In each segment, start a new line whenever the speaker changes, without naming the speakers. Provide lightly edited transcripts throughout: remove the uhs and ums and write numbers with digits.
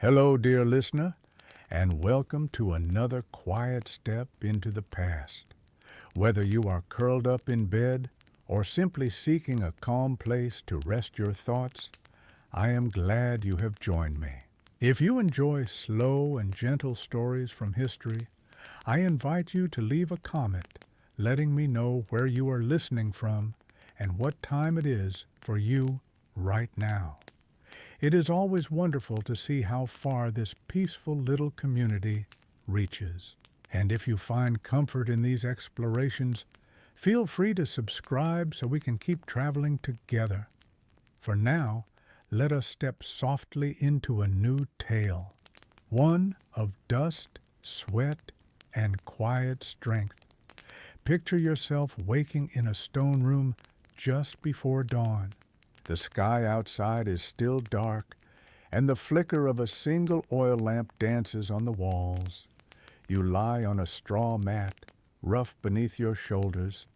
Hello, dear listener, and welcome to another quiet step into the past. Whether you are curled up in bed or simply seeking a calm place to rest your thoughts, I am glad you have joined me. If you enjoy slow and gentle stories from history, I invite you to leave a comment letting me know where you are listening from and what time it is for you right now. It is always wonderful to see how far this peaceful little community reaches. And if you find comfort in these explorations, feel free to subscribe so we can keep traveling together. For now, let us step softly into a new tale, one of dust, sweat, and quiet strength. Picture yourself waking in a stone room just before dawn. The sky outside is still dark, and the flicker of a single oil lamp dances on the walls. You lie on a straw mat, rough beneath your shoulders.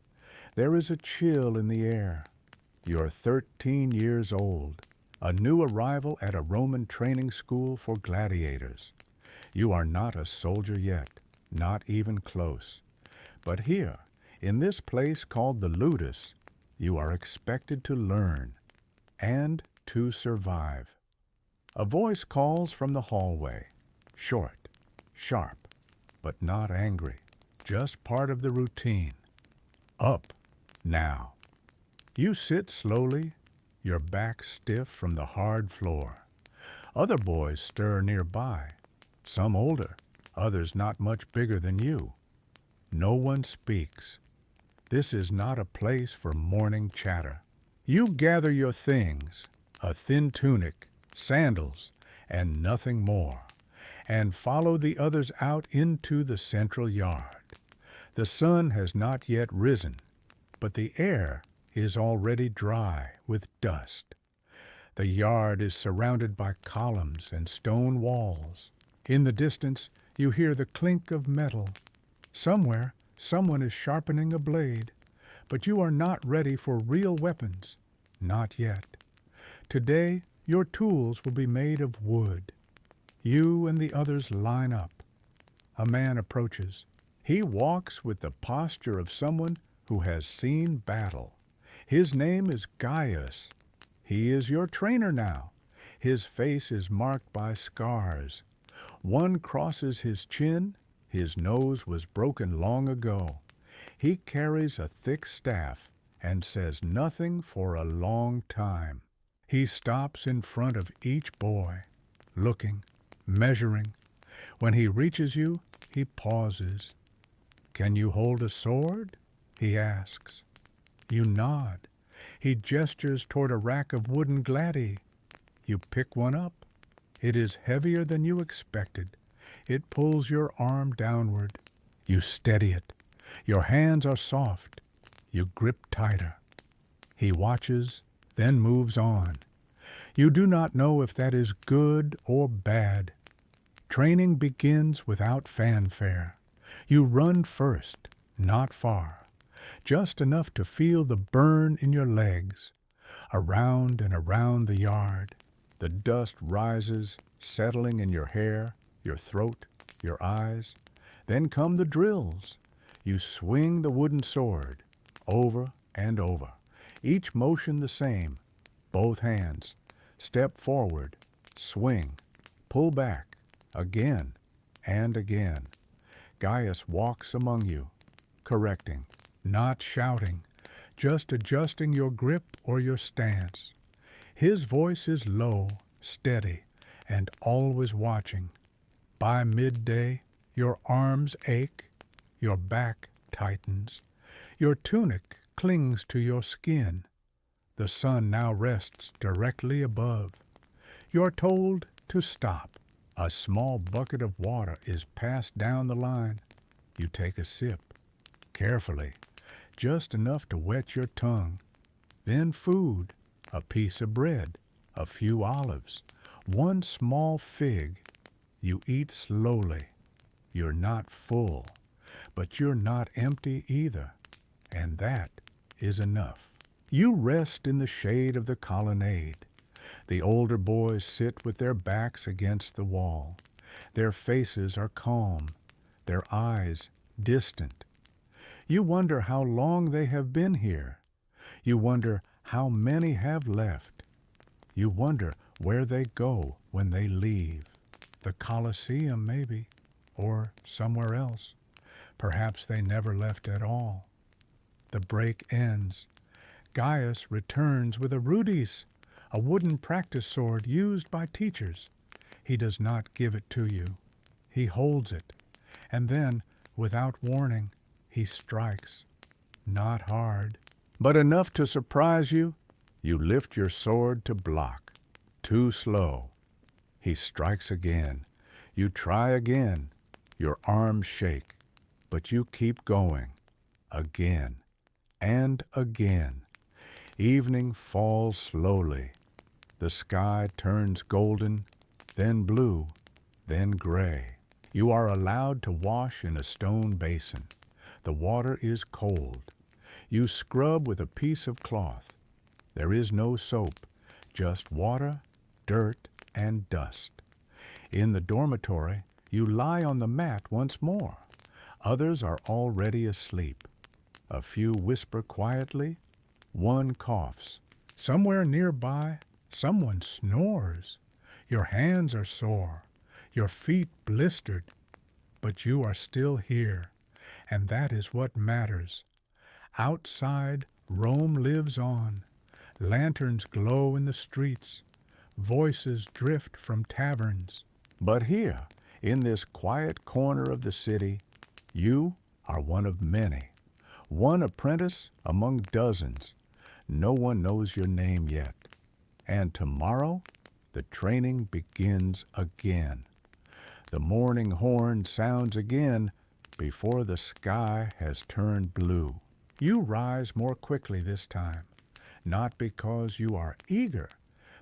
There is a chill in the air. You're 13 years old, a new arrival at a Roman training school for gladiators. You are not a soldier yet, not even close. But here, in this place called the Ludus, you are expected to learn and to survive. A voice calls from the hallway, short, sharp, but not angry, just part of the routine. Up, now. You sit slowly, your back stiff from the hard floor. Other boys stir nearby, some older, others not much bigger than you. No one speaks. This is not a place for morning chatter. You gather your things, a thin tunic, sandals, and nothing more, and follow the others out into the central yard. The sun has not yet risen, but the air is already dry with dust. The yard is surrounded by columns and stone walls. In the distance, you hear the clink of metal. Somewhere, someone is sharpening a blade, but you are not ready for real weapons. Not yet. Today, your tools will be made of wood. You and the others line up. A man approaches. He walks with the posture of someone who has seen battle. His name is Gaius. He is your trainer now. His face is marked by scars. One crosses his chin. His nose was broken long ago. He carries a thick staff and says nothing for a long time. He stops in front of each boy, looking, measuring. When he reaches you, he pauses. "Can you hold a sword?" he asks. You nod. He gestures toward a rack of wooden gladi. You pick one up. It is heavier than you expected. It pulls your arm downward. You steady it. Your hands are soft. You grip tighter. He watches, then moves on. You do not know if that is good or bad. Training begins without fanfare. You run first, not far, just enough to feel the burn in your legs. Around and around the yard, the dust rises, settling in your hair, your throat, your eyes. Then come the drills. You swing the wooden sword, over and over, each motion the same, both hands. Step forward, swing, pull back, again and again. Gaius walks among you, correcting, not shouting, just adjusting your grip or your stance. His voice is low, steady, and always watching. By midday, your arms ache, your back tightens, your tunic clings to your skin. The sun now rests directly above. You're told to stop. A small bucket of water is passed down the line. You take a sip, carefully, just enough to wet your tongue. Then food, a piece of bread, a few olives, one small fig. You eat slowly. You're not full, but you're not empty either, and that is enough. You rest in the shade of the colonnade. The older boys sit with their backs against the wall. Their faces are calm, their eyes distant. You wonder how long they have been here. You wonder how many have left. You wonder where they go when they leave. The Colosseum, maybe, or somewhere else. Perhaps they never left at all. The break ends. Gaius returns with a rudis, a wooden practice sword used by teachers. He does not give it to you. He holds it, and then, without warning, he strikes. Not hard, but enough to surprise you. You lift your sword to block. Too slow. He strikes again. You try again. Your arms shake, but you keep going. Again and again. Evening falls slowly. The sky turns golden, then blue, then gray. You are allowed to wash in a stone basin. The water is cold. You scrub with a piece of cloth. There is no soap, just water, dirt, and dust. In the dormitory, you lie on the mat once more. Others are already asleep. A few whisper quietly. One coughs. Somewhere nearby, someone snores. Your hands are sore, your feet blistered, but you are still here, and that is what matters. Outside, Rome lives on. Lanterns glow in the streets. Voices drift from taverns. But here, in this quiet corner of the city, you are one of many. One apprentice among dozens. No one knows your name yet. And tomorrow, the training begins again. The morning horn sounds again before the sky has turned blue. You rise more quickly this time, not because you are eager,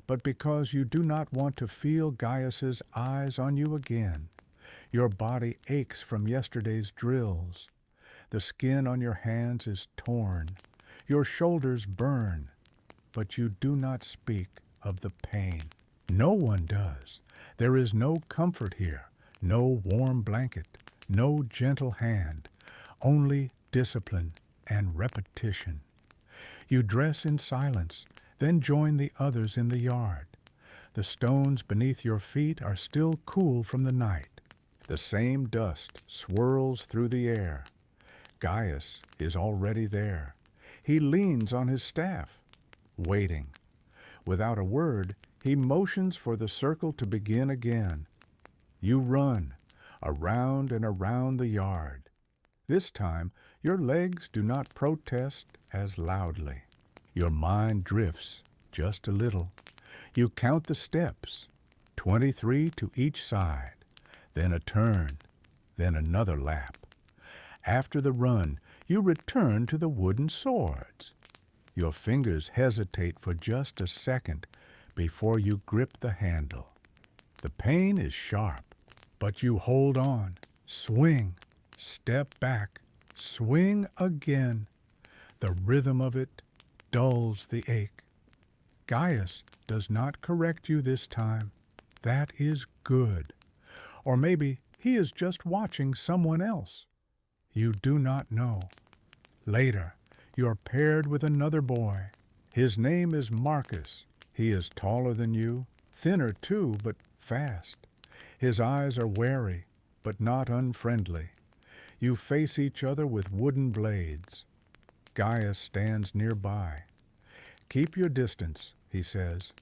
but because you do not want to feel Gaius's eyes on you again. Your body aches from yesterday's drills. The skin on your hands is torn. Your shoulders burn, but you do not speak of the pain. No one does. There is no comfort here, no warm blanket, no gentle hand, only discipline and repetition. You dress in silence, then join the others in the yard. The stones beneath your feet are still cool from the night. The same dust swirls through the air. Gaius is already there. He leans on his staff, waiting. Without a word, he motions for the circle to begin again. You run, around and around the yard. This time, your legs do not protest as loudly. Your mind drifts just a little. You count the steps, 23 to each side, then a turn, then another lap. After the run, you return to the wooden swords. Your fingers hesitate for just a second before you grip the handle. The pain is sharp, but you hold on, swing, step back, swing again. The rhythm of it dulls the ache. Gaius does not correct you this time. That is good. Or maybe he is just watching someone else. You do not know. Later, you are paired with another boy. His name is Marcus. He is taller than you, thinner too, but fast. His eyes are wary, but not unfriendly. You face each other with wooden blades. Gaius stands nearby. Keep your distance, he says.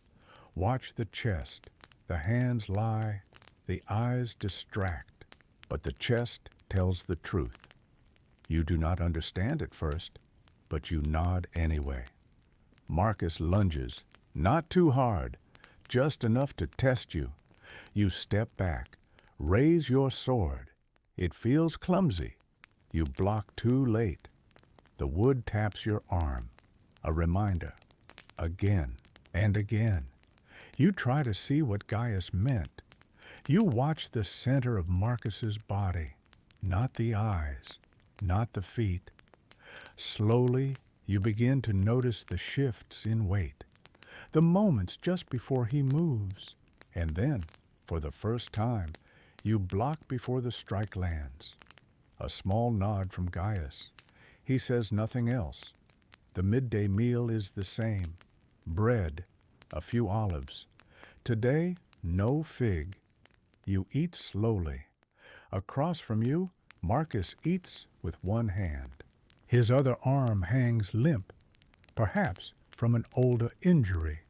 Watch the chest. The hands lie, the eyes distract, but the chest tells the truth. You do not understand at first, but you nod anyway. Marcus lunges, not too hard, just enough to test you. You step back, raise your sword. It feels clumsy. You block too late. The wood taps your arm, a reminder. Again and again. You try to see what Gaius meant. You watch the center of Marcus's body, not the eyes, not the feet. Slowly, you begin to notice the shifts in weight. the moments just before he moves, and then, for the first time, you block before the strike lands. A small nod from Gaius. He says nothing else. The midday meal is the same. Bread, a few olives. Today, no fig. You eat slowly. Across from you, Marcus eats with one hand. His other arm hangs limp, perhaps from an older injury,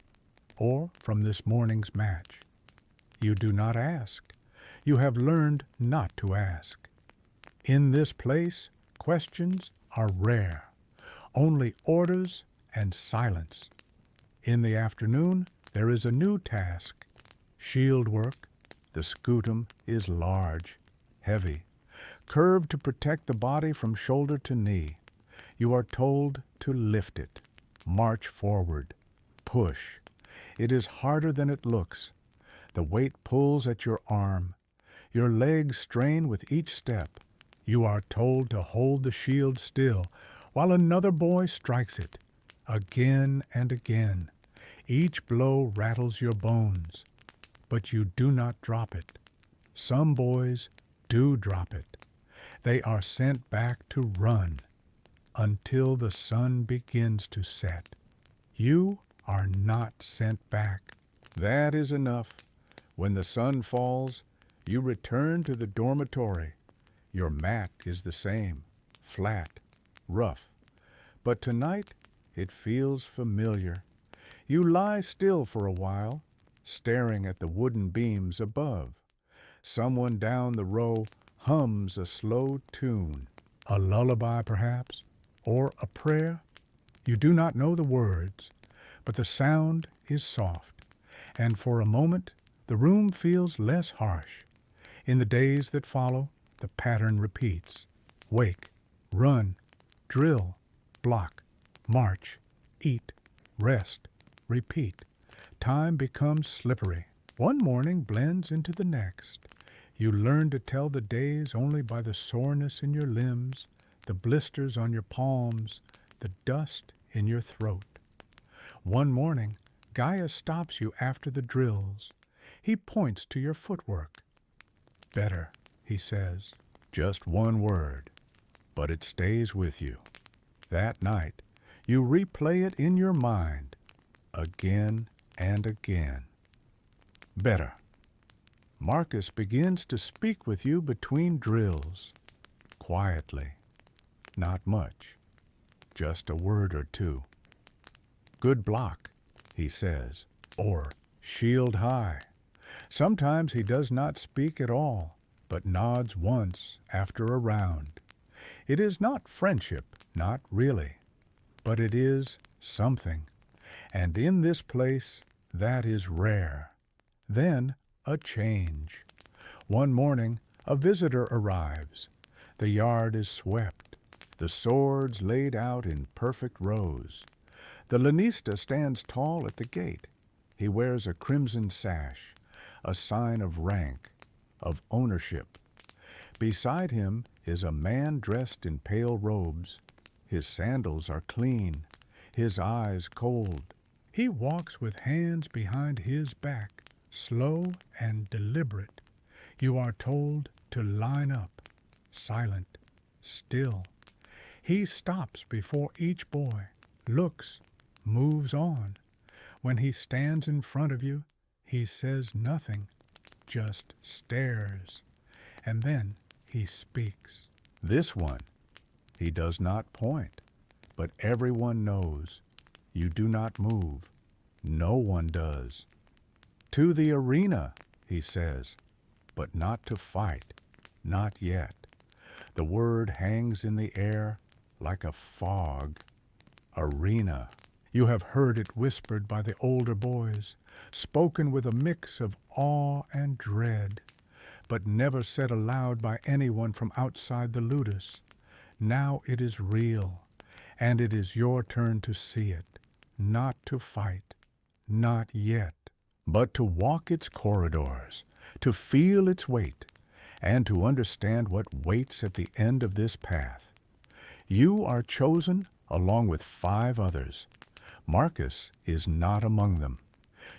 or from this morning's match. You do not ask. You have learned not to ask. In this place, questions are rare. Only orders and silence. In the afternoon, there is a new task. Shield work. The scutum is large, heavy, curved to protect the body from shoulder to knee. You are told to lift it, march forward, push. It is harder than it looks. The weight pulls at your arm. Your legs strain with each step. You are told to hold the shield still while another boy strikes it, again and again. Each blow rattles your bones, but you do not drop it. Some boys do drop it. They are sent back to run until the sun begins to set. You are not sent back. That is enough. When the sun falls, you return to the dormitory. Your mat is the same, flat, rough. But tonight it feels familiar. You lie still for a while, staring at the wooden beams above. Someone down the row hums a slow tune, a lullaby perhaps, or a prayer. You do not know the words, but the sound is soft, and for a moment the room feels less harsh. In the days that follow, the pattern repeats. Wake, run, drill, block, march, eat, rest, repeat. Time becomes slippery. One morning blends into the next. You learn to tell the days only by the soreness in your limbs, the blisters on your palms, the dust in your throat. One morning, Gaius stops you after the drills. He points to your footwork. Better, he says. Just one word, but it stays with you. That night, you replay it in your mind, again and again. Better. Marcus begins to speak with you between drills, quietly. Not much, just a word or two. Good block, he says, or shield high. Sometimes he does not speak at all, but nods once after a round. It is not friendship, not really, but it is something, and in this place that is rare. Then a change. One morning a visitor arrives. The yard is swept, the swords laid out in perfect rows. The lanista stands tall at the gate. He wears a crimson sash, a sign of rank, of ownership. Beside him is a man dressed in pale robes. His sandals are clean, his eyes cold. He walks with hands behind his back, slow and deliberate. You are told to line up, silent, still. He stops before each boy, looks, moves on. When he stands in front of you, he says nothing, just stares. And then he speaks. This one, he does not point, but everyone knows. You do not move. No one does. To the arena, he says, but not to fight, not yet. The word hangs in the air like a fog. Arena. You have heard it whispered by the older boys, spoken with a mix of awe and dread, but never said aloud by anyone from outside the ludus. Now it is real, and it is your turn to see it, not to fight, not yet, but to walk its corridors, to feel its weight, and to understand what waits at the end of this path. You are chosen along with 5 others. Marcus is not among them.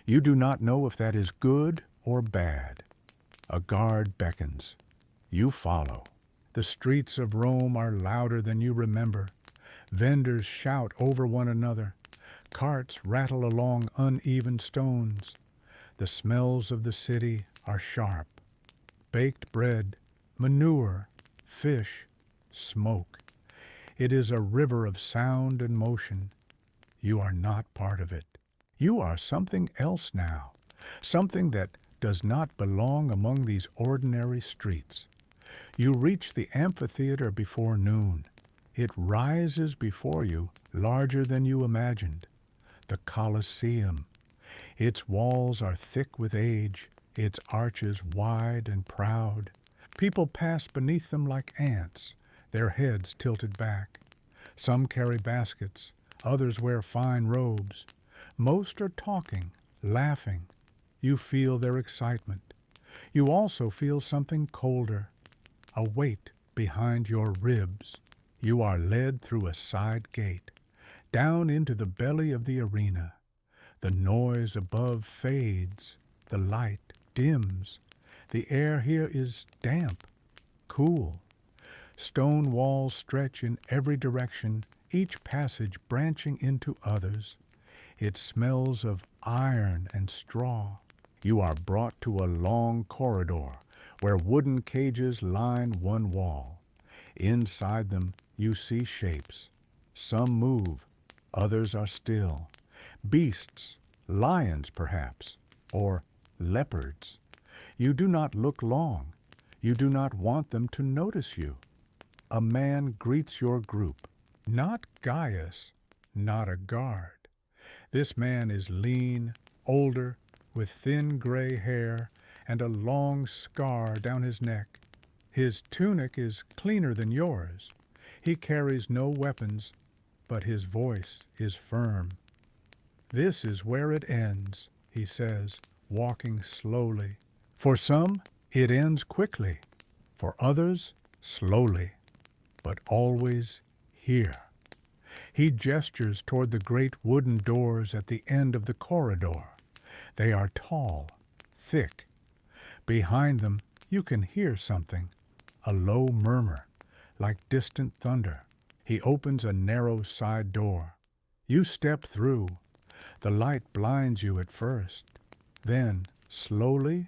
You do not know if that is good or bad. A guard beckons. You follow. The streets of Rome are louder than you remember. Vendors shout over one another. Carts rattle along uneven stones. The smells of the city are sharp. Baked bread, manure, fish, smoke. It is a river of sound and motion. You are not part of it. You are something else now, something that does not belong among these ordinary streets. You reach the amphitheater before noon. It rises before you, larger than you imagined. The Colosseum. Its walls are thick with age, its arches wide and proud. People pass beneath them like ants, their heads tilted back. Some carry baskets, others wear fine robes. Most are talking, laughing. You feel their excitement. You also feel something colder, a weight behind your ribs. You are led through a side gate, down into the belly of the arena. The noise above fades, the light dims. The air here is damp, cool. Stone walls stretch in every direction, each passage branching into others. It smells of iron and straw. You are brought to a long corridor where wooden cages line one wall. Inside them you see shapes. Some move, others are still. Beasts, lions perhaps, or leopards. You do not look long. You do not want them to notice you. A man greets your group. Not Gaius, not a guard. This man is lean, older, with thin gray hair and a long scar down his neck. His tunic is cleaner than yours. He carries no weapons, but his voice is firm. This is where it ends, he says, walking slowly. For some, it ends quickly. For others, slowly, but always here. He gestures toward the great wooden doors at the end of the corridor. They are tall, thick. Behind them, you can hear something, a low murmur, like distant thunder. He opens a narrow side door. You step through. The light blinds you at first. Then, slowly,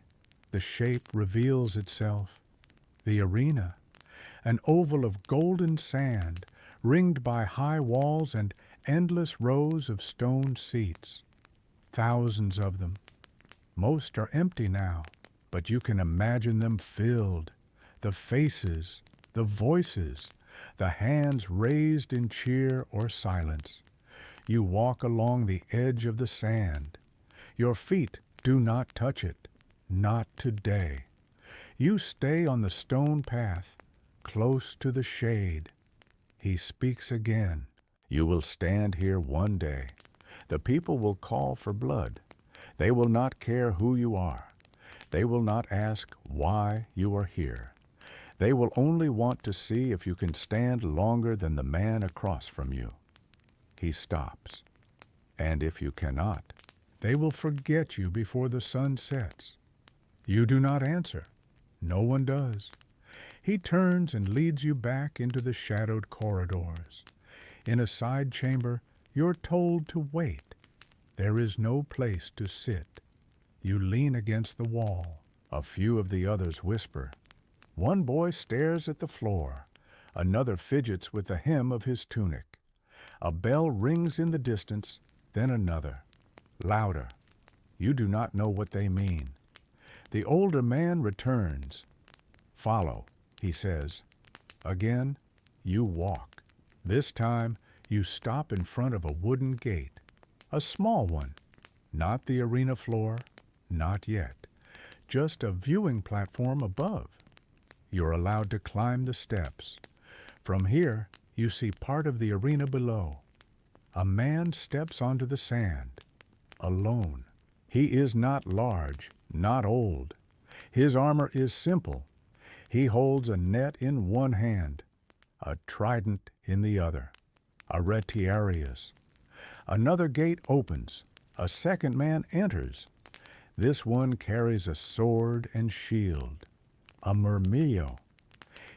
the shape reveals itself. The arena, an oval of golden sand, ringed by high walls and endless rows of stone seats. Thousands of them. Most are empty now, but you can imagine them filled. The faces, the voices, the hands raised in cheer or silence. You walk along the edge of the sand. Your feet do not touch it, not today. You stay on the stone path, close to the shade. He speaks again. You will stand here one day. The people will call for blood. They will not care who you are. They will not ask why you are here. They will only want to see if you can stand longer than the man across from you. He stops. And if you cannot, they will forget you before the sun sets. You do not answer. No one does. He turns and leads you back into the shadowed corridors. In a side chamber, you're told to wait. There is no place to sit. You lean against the wall. A few of the others whisper. One boy stares at the floor. Another fidgets with the hem of his tunic. A bell rings in the distance, then another, louder. You do not know what they mean. The older man returns. Follow, he says. Again, you walk. This time, you stop in front of a wooden gate. A small one. Not the arena floor, not yet. Just a viewing platform above. You're allowed to climb the steps. From here, you see part of the arena below. A man steps onto the sand, alone. He is not large, not old. His armor is simple. He holds a net in one hand, a trident in the other, a retiarius. Another gate opens. A second man enters. This one carries a sword and shield, a murmillo.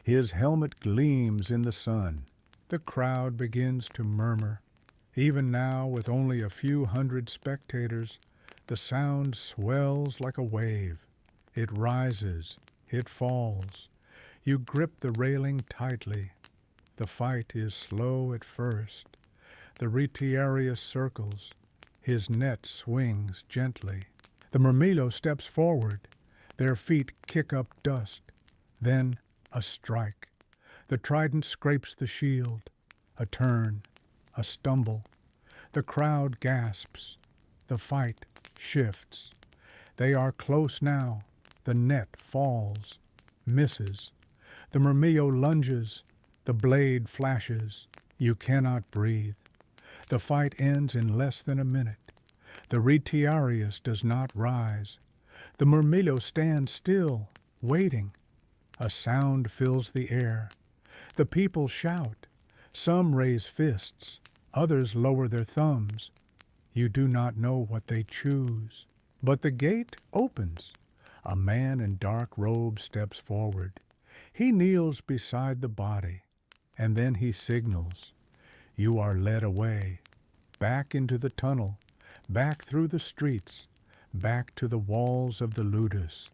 His helmet gleams in the sun. The crowd begins to murmur. Even now, with only a few hundred spectators, the sound swells like a wave. It rises, it falls. You grip the railing tightly. The fight is slow at first. The retiarius circles. His net swings gently. The murmillo steps forward. Their feet kick up dust. Then a strike. The trident scrapes the shield. A turn. A stumble. The crowd gasps. The fight shifts. They are close now. The net falls. Misses. The murmillo lunges. The blade flashes. You cannot breathe. The fight ends in less than a minute. The retiarius does not rise. The murmillo stands still, waiting. A sound fills the air. The people shout. Some raise fists. Others lower their thumbs. You do not know what they choose. But the gate opens. A man in dark robes steps forward. He kneels beside the body, and then he signals. You are led away, back into the tunnel, back through the streets, back to the walls of the ludus.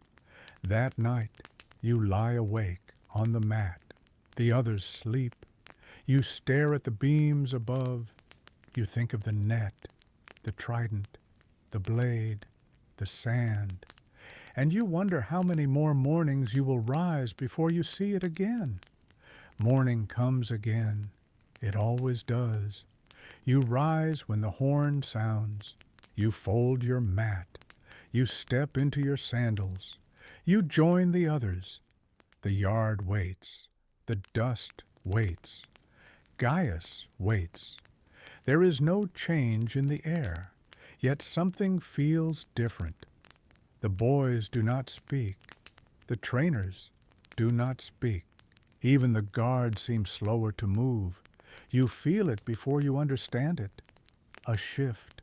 That night you lie awake on the mat. The others sleep. You stare at the beams above. You think of the net, the trident, the blade, the sand. And you wonder how many more mornings you will rise before you see it again. Morning comes again. It always does. You rise when the horn sounds. You fold your mat. You step into your sandals. You join the others. The yard waits. The dust waits. Gaius waits. There is no change in the air, yet something feels different. The boys do not speak. The trainers do not speak. Even the guards seem slower to move. You feel it before you understand it. A shift,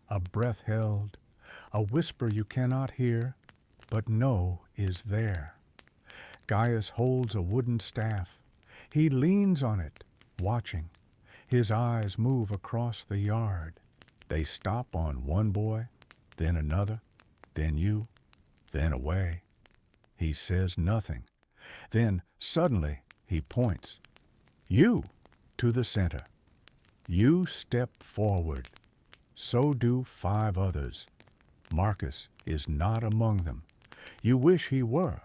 a breath held, a whisper you cannot hear, but know is there. Gaius holds a wooden staff. He leans on it, watching. His eyes move across the yard. They stop on one boy, then another, then you, then away. He says nothing. Then suddenly he points. You to the center. You step forward. So do 5 others. Marcus is not among them. You wish he were.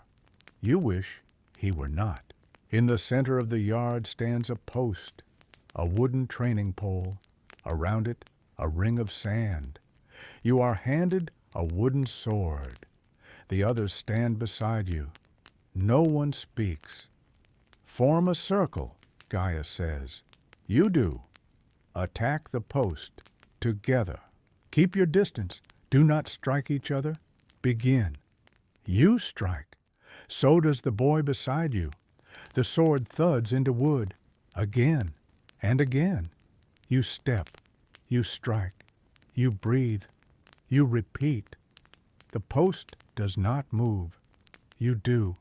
You wish he were not. In the center of the yard stands a post, a wooden training pole. Around it, a ring of sand. You are handed a wooden sword. The others stand beside you. No one speaks. Form a circle, Gaius says. You do. Attack the post, together. Keep your distance. Do not strike each other. Begin. You strike. So does the boy beside you. The sword thuds into wood. Again and again. You step. You strike. You breathe. You repeat. The post does not move. You do.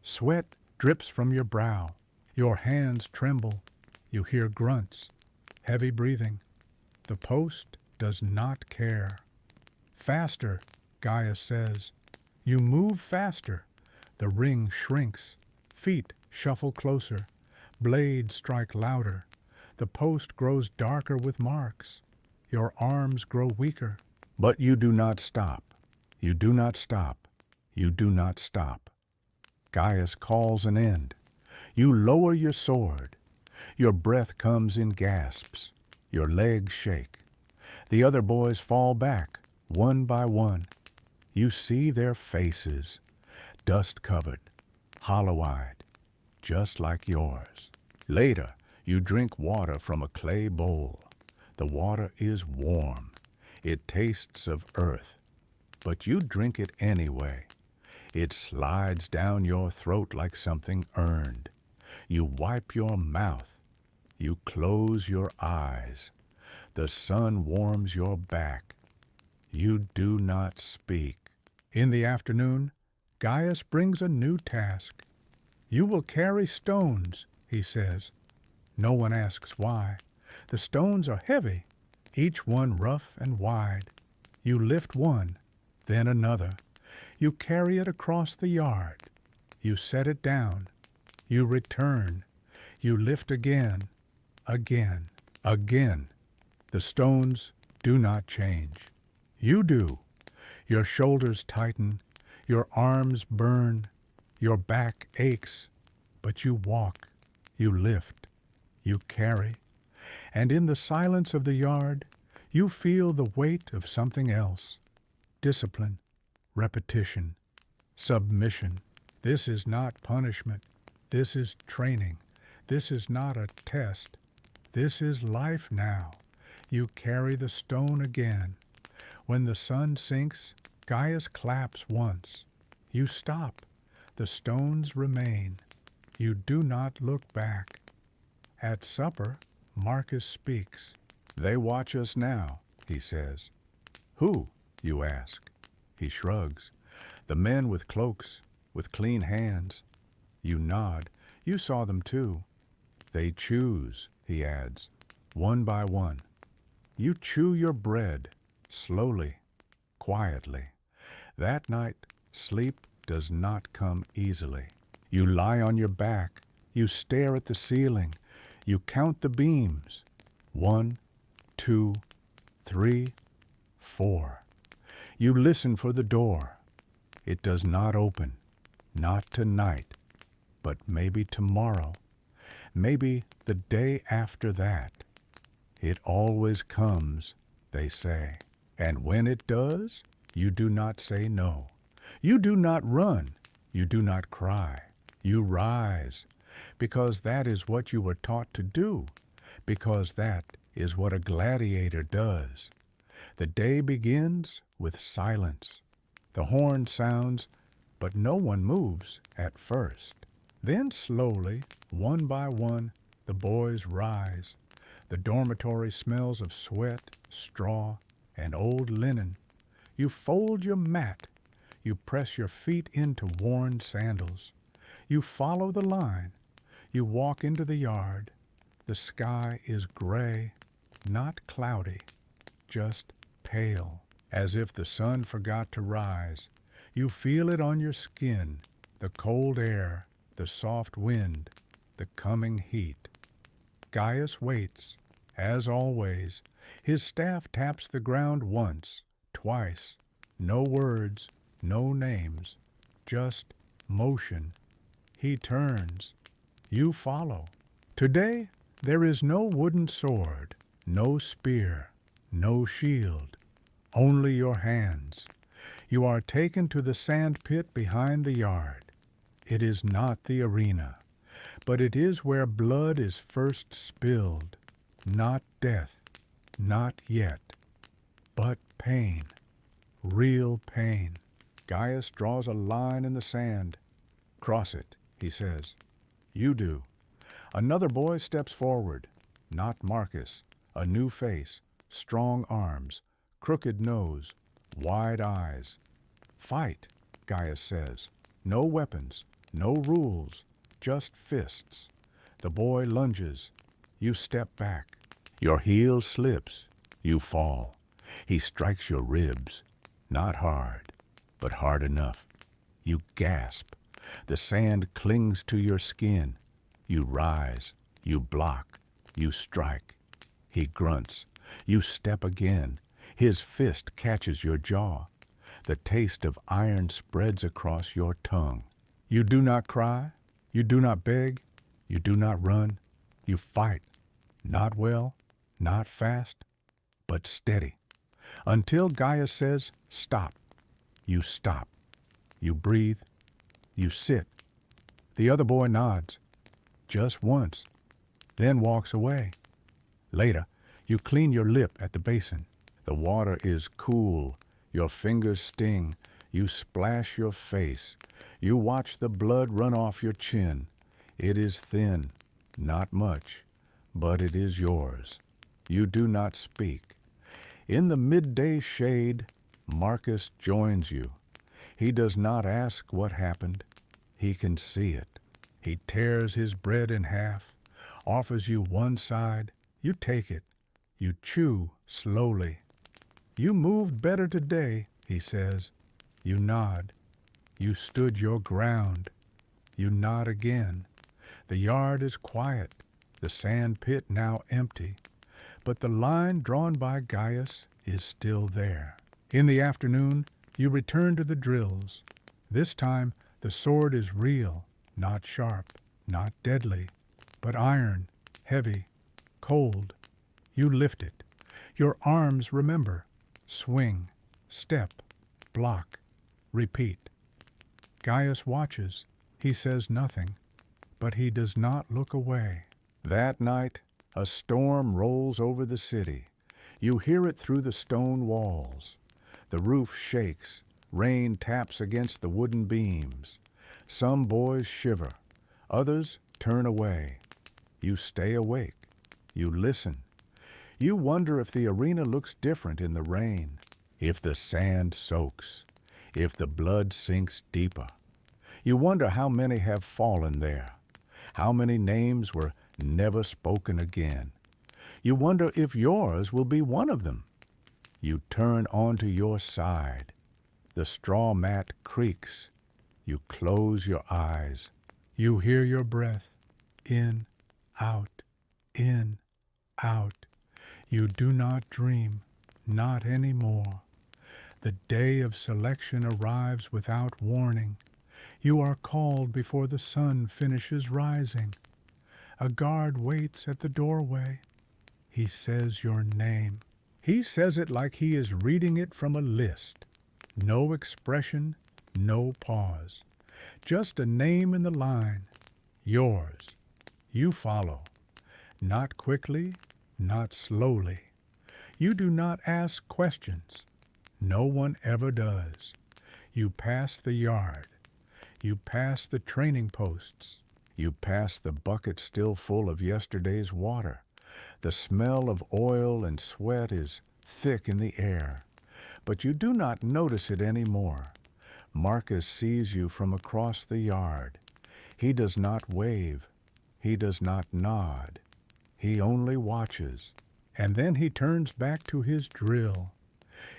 Sweat drips from your brow. Your hands tremble. You hear grunts. Heavy breathing. The post does not care. Faster, Gaius says. You move faster. The ring shrinks. Feet shuffle closer. Blades strike louder. The post grows darker with marks. Your arms grow weaker. But you do not stop. You do not stop. You do not stop. Gaius calls an end. You lower your sword. Your breath comes in gasps. Your legs shake. The other boys fall back, one by one. You see their faces, dust-covered, hollow-eyed, just like yours. Later, you drink water from a clay bowl. The water is warm. It tastes of earth. But you drink it anyway. It slides down your throat like something earned. You wipe your mouth. You close your eyes. The sun warms your back. You do not speak. In the afternoon, Gaius brings a new task. You will carry stones, he says. No one asks why. The stones are heavy, each one rough and wide. You lift one, then another. You carry it across the yard. You set it down. You return. You lift again, again, again. The stones do not change. You do. Your shoulders tighten. Your arms burn. Your back aches. But you walk. You lift. You carry. And in the silence of the yard, you feel the weight of something else. Discipline, repetition, submission. This is not punishment. This is training. This is not a test. This is life now. You carry the stone again. When the sun sinks, Gaius claps once. You stop. The stones remain. You do not look back. At supper, Marcus speaks. They watch us now, he says. Who? You ask. He shrugs. The men with cloaks, with clean hands. You nod. You saw them too. They choose, he adds, one by one. You chew your bread, slowly, quietly. That night, sleep does not come easily. You lie on your back. You stare at the ceiling. You count the beams. 1, 2, 3, 4. You listen for the door. It does not open. Not tonight, but maybe tomorrow. Maybe the day after that. It always comes, they say. And when it does, you do not say no. You do not run. You do not cry. You rise, because that is what you were taught to do, because that is what a gladiator does. The day begins with silence. The horn sounds, but no one moves at first. Then slowly, one by one, the boys rise. The dormitory smells of sweat, straw, and old linen. You fold your mat. You press your feet into worn sandals. You follow the line. You walk into the yard. The sky is gray, not cloudy, just pale, as if the sun forgot to rise. You feel it on your skin, the cold air, the soft wind, the coming heat. Gaius waits, as always. His staff taps the ground once, twice. No words, no names, just motion. He turns. You follow. Today, there is no wooden sword, no spear, no shield, only your hands. You are taken to the sand pit behind the yard. It is not the arena, but it is where blood is first spilled. Not death, not yet, but pain, real pain. Gaius draws a line in the sand. Cross it, he says. You do. Another boy steps forward. Not Marcus. A new face, strong arms, crooked nose, wide eyes. Fight, Gaius says. No weapons, no rules, just fists. The boy lunges. You step back. Your heel slips. You fall. He strikes your ribs. Not hard, but hard enough. You gasp. The sand clings to your skin. You rise. You block. You strike. He grunts. You step again. His fist catches your jaw. The taste of iron spreads across your tongue. You do not cry. You do not beg. You do not run. You fight. Not well, not fast, but steady. Until Gaius says, stop. You stop. You breathe. You sit. The other boy nods. Just once. Then walks away. Later, you clean your lip at the basin. The water is cool. Your fingers sting. You splash your face. You watch the blood run off your chin. It is thin, not much, but it is yours. You do not speak. In the midday shade, Marcus joins you. He does not ask what happened. He can see it. He tears his bread in half, offers you one side. You take it. You chew slowly. You moved better today, he says. You nod. You stood your ground. You nod again. The yard is quiet, the sand pit now empty, but the line drawn by Gaius is still there. In the afternoon, you return to the drills. This time, the sword is real, not sharp, not deadly, but iron, heavy, cold. You lift it. Your arms remember. Swing, step, block, repeat. Gaius watches. He says nothing, but he does not look away. That night, a storm rolls over the city. You hear it through the stone walls. The roof shakes. Rain taps against the wooden beams. Some boys shiver. Others turn away. You stay awake. You listen. You wonder if the arena looks different in the rain, if the sand soaks, if the blood sinks deeper. You wonder how many have fallen there, how many names were never spoken again. You wonder if yours will be one of them. You turn onto your side. The straw mat creaks. You close your eyes. You hear your breath, in, out, in, out. You do not dream, not anymore. The day of selection arrives without warning. You are called before the sun finishes rising. A guard waits at the doorway. He says your name. He says it like he is reading it from a list. No expression, no pause. Just a name in the line. Yours. You follow. Not quickly, not slowly. You do not ask questions. No one ever does. You pass the yard. You pass the training posts. You pass the bucket still full of yesterday's water. The smell of oil and sweat is thick in the air, but you do not notice it anymore. Marcus sees you from across the yard. He does not wave. He does not nod. He only watches, and then he turns back to his drill.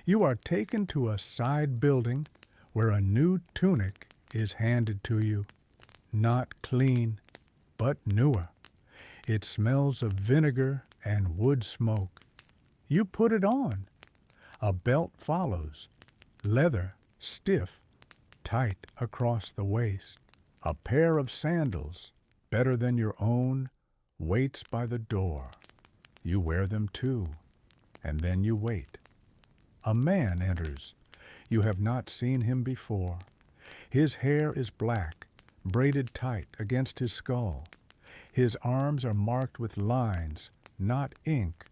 You are taken to a side building where a new tunic is handed to you. Not clean, but newer. It smells of vinegar and wood smoke. You put it on. A belt follows. Leather, stiff, tight across the waist. A pair of sandals, better than your own, waits by the door. You wear them too, and then you wait. A man enters. You have not seen him before. His hair is black, braided tight against his skull. His arms are marked with lines, not ink,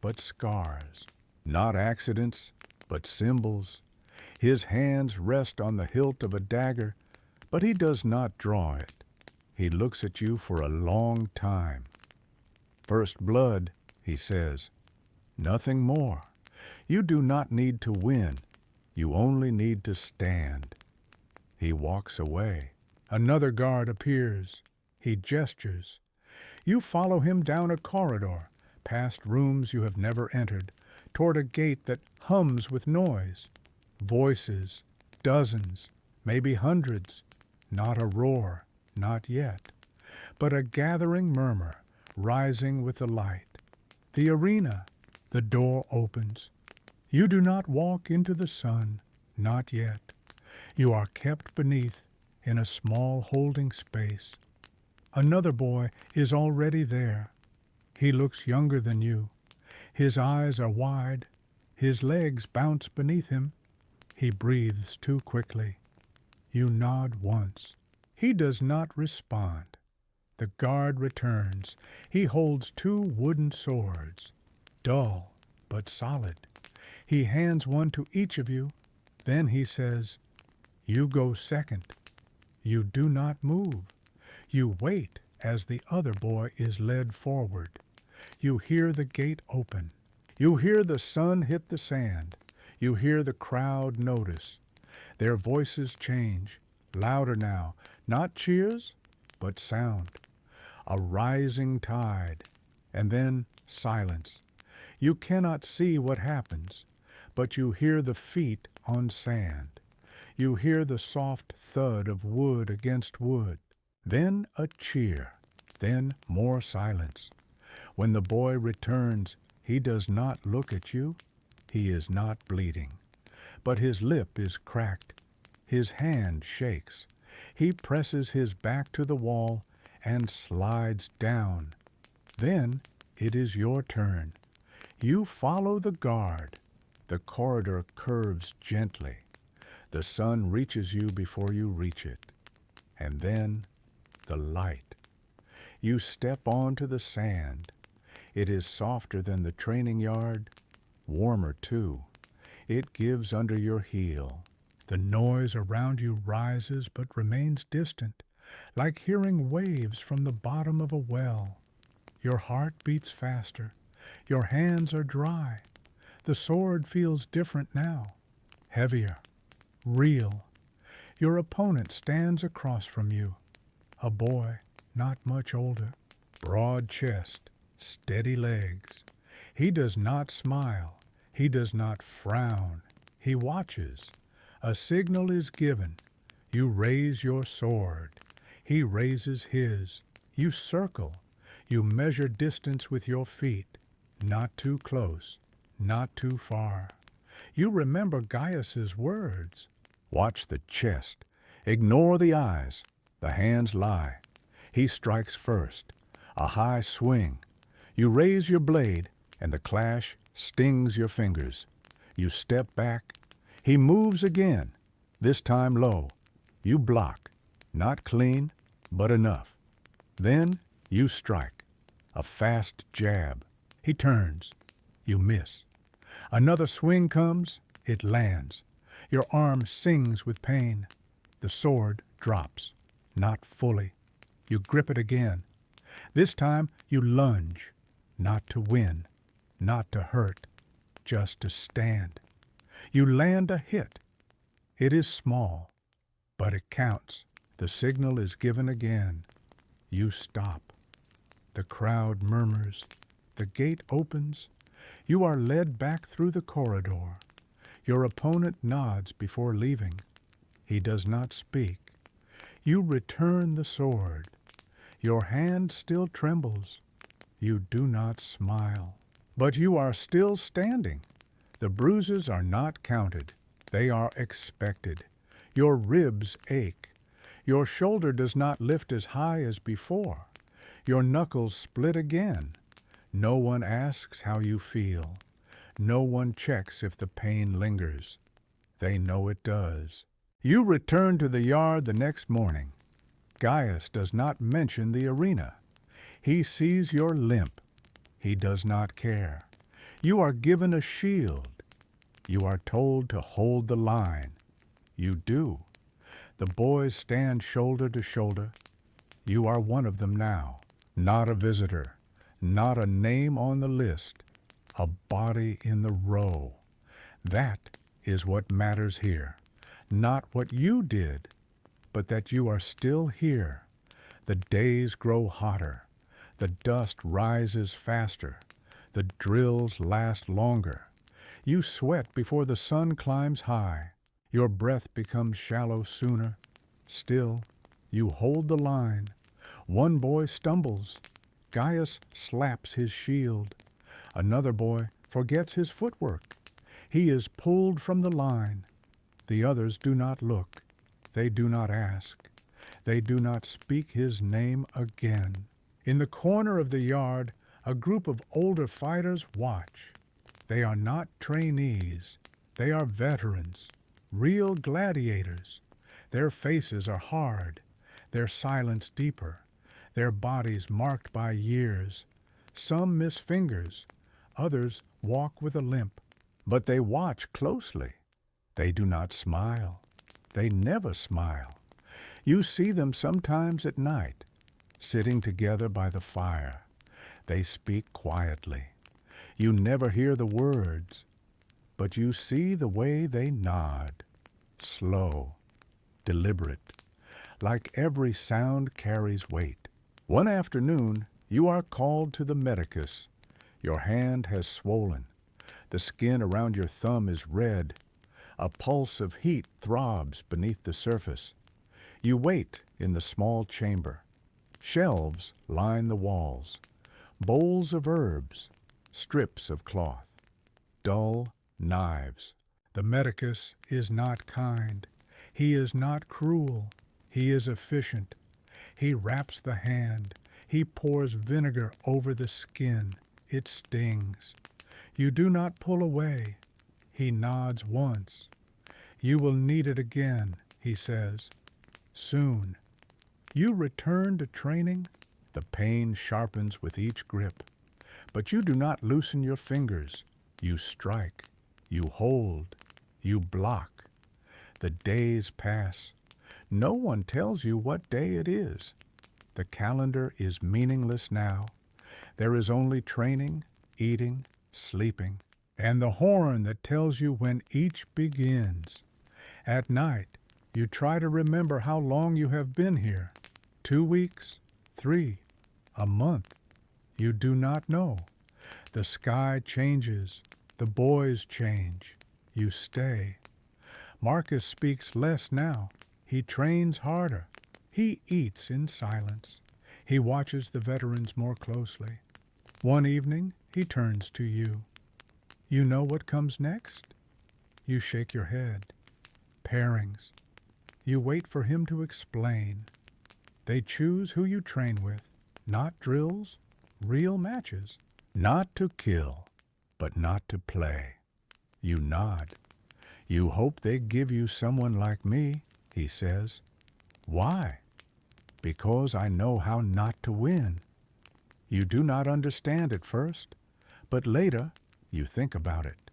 but scars. Not accidents, but symbols. His hands rest on the hilt of a dagger, but he does not draw it. He looks at you for a long time. First blood, he says. Nothing more. You do not need to win. You only need to stand. He walks away. Another guard appears. He gestures. You follow him down a corridor, past rooms you have never entered, toward a gate that hums with noise. Voices, dozens, maybe hundreds. Not a roar, not yet, but a gathering murmur, rising with the light. The arena, the door opens. You do not walk into the sun, not yet. You are kept beneath, in a small holding space. Another boy is already there. He looks younger than you. His eyes are wide. His legs bounce beneath him. He breathes too quickly. You nod once. He does not respond. The guard returns. He holds two wooden swords, dull but solid. He hands one to each of you. Then he says, "You go second." You do not move. You wait as the other boy is led forward. You hear the gate open. You hear the sun hit the sand. You hear the crowd notice. Their voices change, louder now, not cheers, but sound. A rising tide, and then silence. You cannot see what happens, but you hear the feet on sand. You hear the soft thud of wood against wood. Then a cheer, then more silence. When the boy returns, he does not look at you. He is not bleeding, but his lip is cracked. His hand shakes. He presses his back to the wall and slides down. Then it is your turn. You follow the guard. The corridor curves gently. The sun reaches you before you reach it. And then the light. You step onto the sand. It is softer than the training yard, warmer too. It gives under your heel. The noise around you rises but remains distant, like hearing waves from the bottom of a well. Your heart beats faster. Your hands are dry. The sword feels different now, heavier, real. Your opponent stands across from you, a boy not much older, broad chest, steady legs. He does not smile. He does not frown. He watches. A signal is given. You raise your sword. He raises his. You circle. You measure distance with your feet. Not too close, not too far. You remember Gaius's words. Watch the chest. Ignore the eyes. The hands lie. He strikes first. A high swing. You raise your blade, and the clash stings your fingers. You step back. He moves again, this time low. You block. Not clean, but enough. Then you strike. A fast jab. He turns. You miss. Another swing comes. It lands. Your arm sings with pain. The sword drops. Not fully. You grip it again. This time you lunge. Not to win. Not to hurt. Just to stand. You land a hit. It is small, but it counts. The signal is given again. You stop. The crowd murmurs. The gate opens. You are led back through the corridor. Your opponent nods before leaving. He does not speak. You return the sword. Your hand still trembles. You do not smile. But you are still standing. The bruises are not counted. They are expected. Your ribs ache. Your shoulder does not lift as high as before. Your knuckles split again. No one asks how you feel. No one checks if the pain lingers. They know it does. You return to the yard the next morning. Gaius does not mention the arena. He sees your limp. He does not care. You are given a shield. You are told to hold the line. You do. The boys stand shoulder to shoulder. You are one of them now. Not a visitor. Not a name on the list. A body in the row. That is what matters here. Not what you did, but that you are still here. The days grow hotter. The dust rises faster. The drills last longer. You sweat before the sun climbs high. Your breath becomes shallow sooner. Still, you hold the line. One boy stumbles. Gaius slaps his shield. Another boy forgets his footwork. He is pulled from the line. The others do not look. They do not ask. They do not speak his name again. In the corner of the yard, a group of older fighters watch. They are not trainees. They are veterans, real gladiators. Their faces are hard, their silence deeper, their bodies marked by years. Some miss fingers, others walk with a limp. But they watch closely. They do not smile. They never smile. You see them sometimes at night, sitting together by the fire. They speak quietly. You never hear the words, but you see the way they nod, slow, deliberate, like every sound carries weight. One afternoon, you are called to the medicus. Your hand has swollen. The skin around your thumb is red. A pulse of heat throbs beneath the surface. You wait in the small chamber. Shelves line the walls. Bowls of herbs, strips of cloth, dull knives. The medicus is not kind. He is not cruel. He is efficient. He wraps the hand. He pours vinegar over the skin. It stings. You do not pull away. He nods once. You will need it again, he says. Soon. You return to training. The pain sharpens with each grip. But you do not loosen your fingers. You strike. You hold. You block. The days pass. No one tells you what day it is. The calendar is meaningless now. There is only training, eating, sleeping, and the horn that tells you when each begins. At night, you try to remember how long you have been here. 2 weeks, 3, a month. You do not know. The sky changes. The boys change. You stay. Marcus speaks less now. He trains harder. He eats in silence. He watches the veterans more closely. One evening, he turns to you. You know what comes next? You shake your head. Pairings. You wait for him to explain. They choose who you train with, not drills, real matches. Not to kill, but not to play. You nod. You hope they give you someone like me, he says. Why? Because I know how not to win. You do not understand at first, but later you think about it.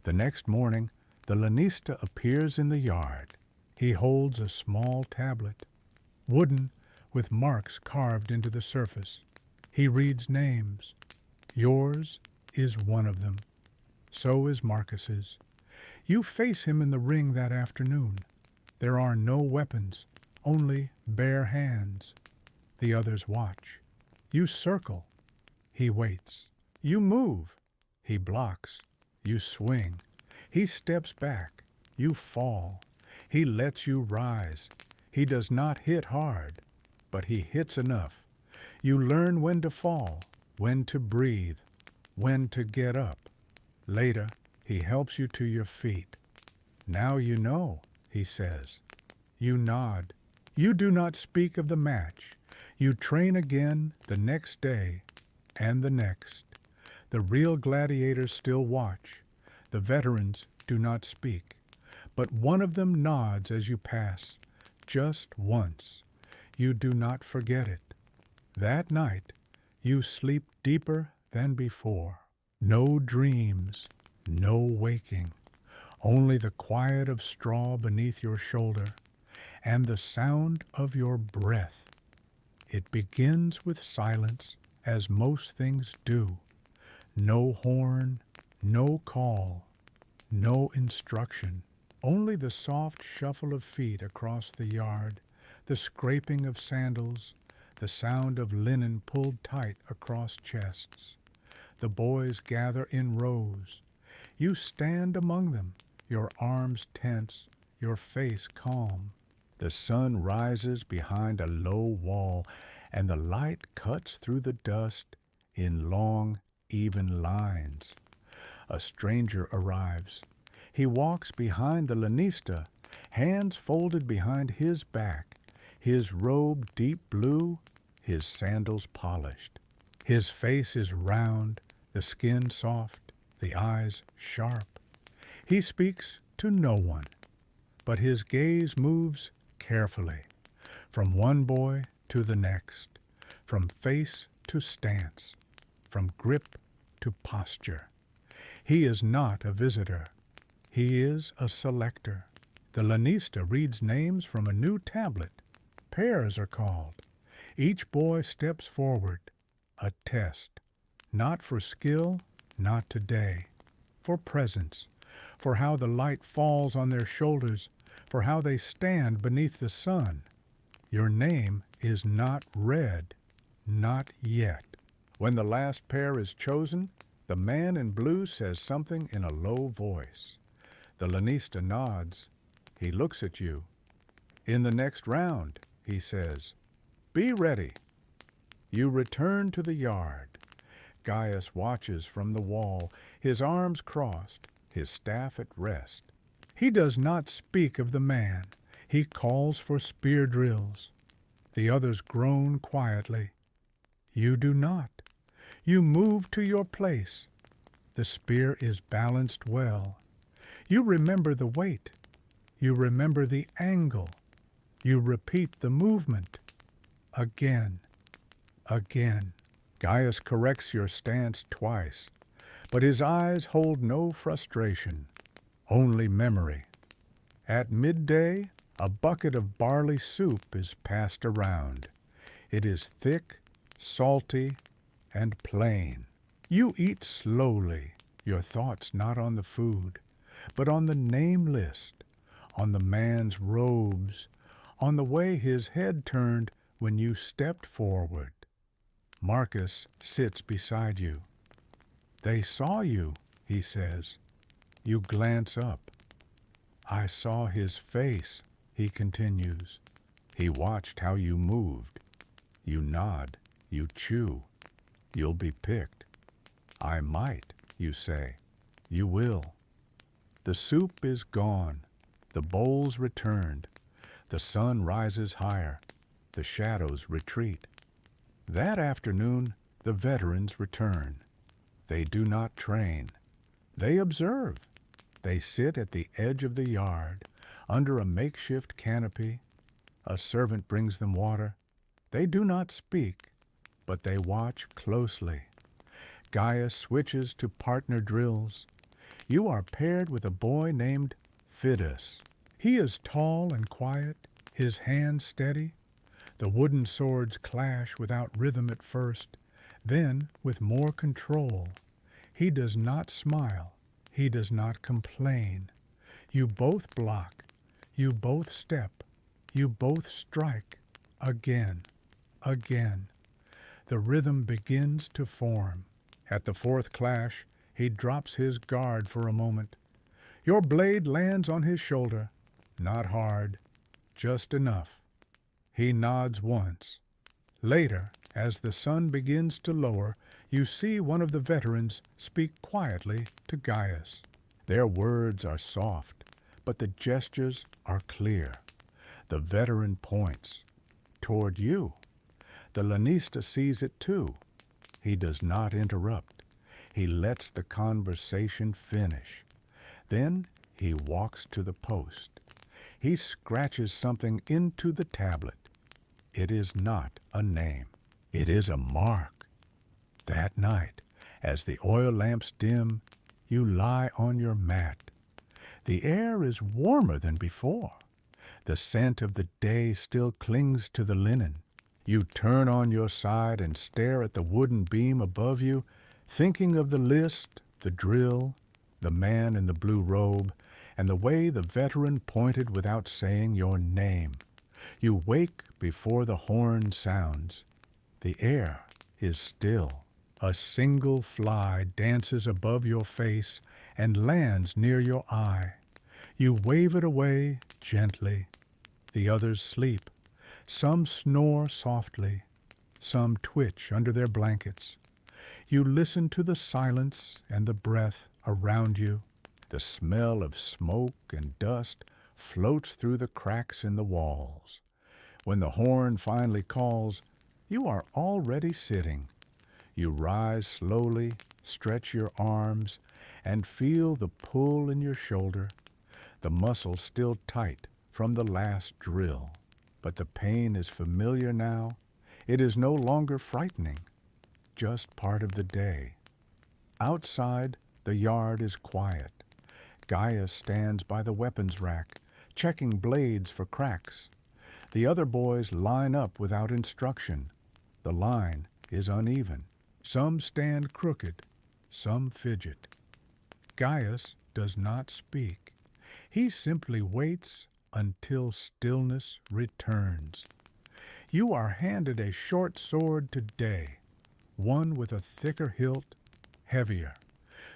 The next morning, the lanista appears in the yard. He holds a small tablet, wooden, with marks carved into the surface. He reads names. Yours is one of them. So is Marcus's. You face him in the ring that afternoon. There are no weapons, only bare hands. The others watch. You circle. He waits. You move. He blocks. You swing. He steps back. You fall. He lets you rise. He does not hit hard, but he hits enough. You learn when to fall, when to breathe, when to get up. Later, he helps you to your feet. Now you know, he says. You nod. You do not speak of the match. You train again the next day and the next. The real gladiators still watch. The veterans do not speak. But one of them nods as you pass, just once. You do not forget it. That night, you sleep deeper than before. No dreams, no waking, only the quiet of straw beneath your shoulder and the sound of your breath. It begins with silence, as most things do. No horn, no call, no instruction. Only the soft shuffle of feet across the yard, the scraping of sandals, the sound of linen pulled tight across chests. The boys gather in rows. You stand among them, your arms tense, your face calm. The sun rises behind a low wall, and the light cuts through the dust in long, even lines. A stranger arrives. He walks behind the lanista, hands folded behind his back, his robe deep blue, his sandals polished. His face is round, the skin soft, the eyes sharp. He speaks to no one, but his gaze moves carefully, from one boy to the next, from face to stance, from grip to posture. He is not a visitor. He is a selector. The lanista reads names from a new tablet. Pairs are called. Each boy steps forward. a test, not for skill, not today, for presence, for how the light falls on their shoulders, for how they stand beneath the sun. Your name is not read, not yet. When the last pair is chosen, the man in blue says something in a low voice. The lanista nods. He looks at you. In the next round, he says, be ready. You return to the yard. Gaius watches from the wall, his arms crossed, his staff at rest. He does not speak of the man. He calls for spear drills. The others groan quietly. You do not. You move to your place. The spear is balanced well. You remember the weight. You remember the angle. You repeat the movement. Again. Again. Gaius corrects your stance twice, but his eyes hold no frustration, only memory. At midday, a bucket of barley soup is passed around. It is thick, salty, and plain. You eat slowly, your thoughts not on the food, but on the name list, on the man's robes, on the way his head turned when you stepped forward. Marcus sits beside you. They saw you, he says. You glance up. I saw his face, he continues. He watched how you moved. You nod, you chew. You'll be picked. I might, you say. You will. The soup is gone. The bowl's returned. The sun rises higher. The shadows retreat. That afternoon, the veterans return. They do not train. They observe. They sit at the edge of the yard, under a makeshift canopy. A servant brings them water. They do not speak, but they watch closely. Gaius switches to partner drills. You are paired with a boy named Fidus. He is tall and quiet, his hands steady. The wooden swords clash without rhythm at first, then with more control. He does not smile. He does not complain. You both block. You both step. You both strike. Again. Again. The rhythm begins to form. At the fourth clash, he drops his guard for a moment. Your blade lands on his shoulder. Not hard. Just enough. He nods once. Later, as the sun begins to lower, you see one of the veterans speak quietly to Gaius. Their words are soft, but the gestures are clear. The veteran points toward you. The lanista sees it too. He does not interrupt. He lets the conversation finish. Then he walks to the post. He scratches something into the tablet. It is not a name. It is a mark. That night, as the oil lamps dim, you lie on your mat. The air is warmer than before. The scent of the day still clings to the linen. You turn on your side and stare at the wooden beam above you, thinking of the list, the drill, the man in the blue robe, and the way the veteran pointed without saying your name. You wake before the horn sounds. The air is still. A single fly dances above your face and lands near your eye. You wave it away gently. The others sleep. Some snore softly. Some twitch under their blankets. You listen to the silence and the breath around you. The smell of smoke and dust floats through the cracks in the walls. When the horn finally calls, you are already sitting. You rise slowly, stretch your arms, and feel the pull in your shoulder. The muscle still tight from the last drill, but the pain is familiar now. It is no longer frightening, just part of the day. Outside, the yard is quiet. Gaius stands by the weapons rack, checking blades for cracks. The other boys line up without instruction. The line is uneven. Some stand crooked, some fidget. Gaius does not speak. He simply waits until stillness returns. You are handed a short sword today, one with a thicker hilt, heavier.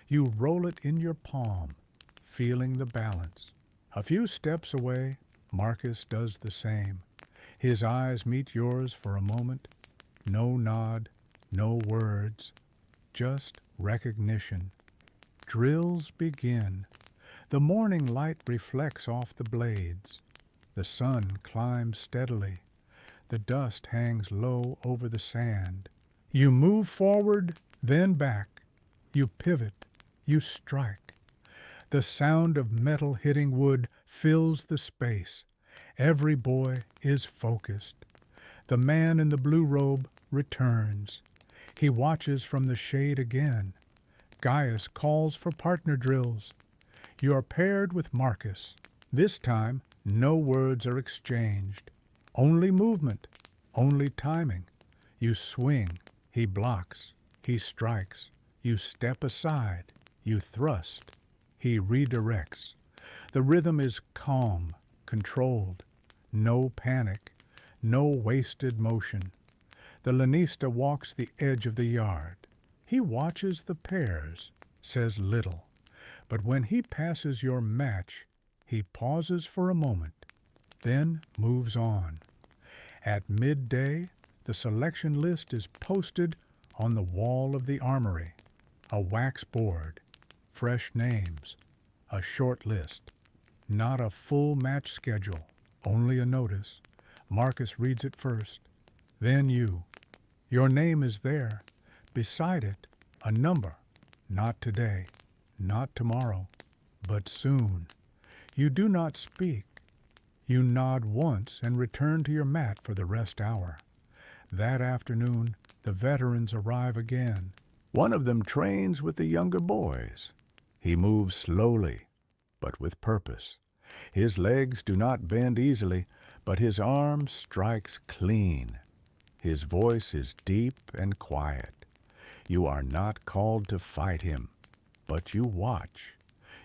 You roll it in your palm, feeling the balance. A few steps away, Marcus does the same. His eyes meet yours for a moment. No nod, no words, just recognition. Drills begin. The morning light reflects off the blades. The sun climbs steadily. The dust hangs low over the sand. You move forward, then back. You pivot. You strike. The sound of metal hitting wood fills the space. Every boy is focused. The man in the blue robe returns. He watches from the shade again. Gaius calls for partner drills. You are paired with Marcus. This time, no words are exchanged. Only movement, only timing. You swing, he blocks, he strikes. You step aside, you thrust, he redirects. The rhythm is calm, controlled. No panic, no wasted motion. The lanista walks the edge of the yard. He watches the pairs, says little. But when he passes your match, he pauses for a moment, then moves on. At midday, the selection list is posted on the wall of the armory. A wax board, fresh names, a short list. Not a full match schedule, only a notice. Marcus reads it first, then you. Your name is there. Beside it, a number. Not today, not tomorrow, but soon. You do not speak. You nod once and return to your mat for the rest hour. That afternoon, the veterans arrive again. One of them trains with the younger boys. He moves slowly, but with purpose. His legs do not bend easily, but his arm strikes clean. His voice is deep and quiet. You are not called to fight him, but you watch.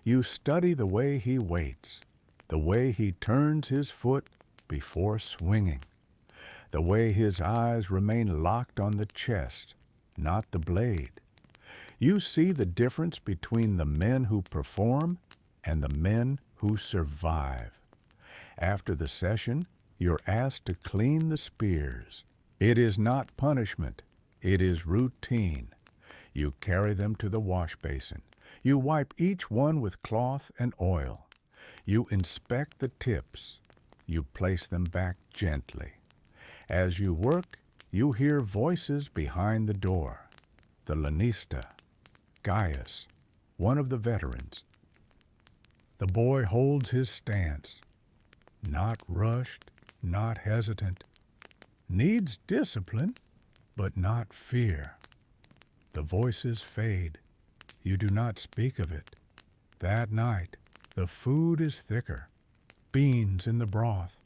You study the way he waits, the way he turns his foot before swinging, the way his eyes remain locked on the chest, not the blade. You see the difference between the men who perform and the men who survive. After the session, you're asked to clean the spears. It is not punishment. It is routine. You carry them to the wash basin. You wipe each one with cloth and oil. You inspect the tips. You place them back gently. As you work, you hear voices behind the door. The lanista, Gaius, one of the veterans. The boy holds his stance. Not rushed, not hesitant. Needs discipline, but not fear. The voices fade. You do not speak of it. That night, the food is thicker. Beans in the broth,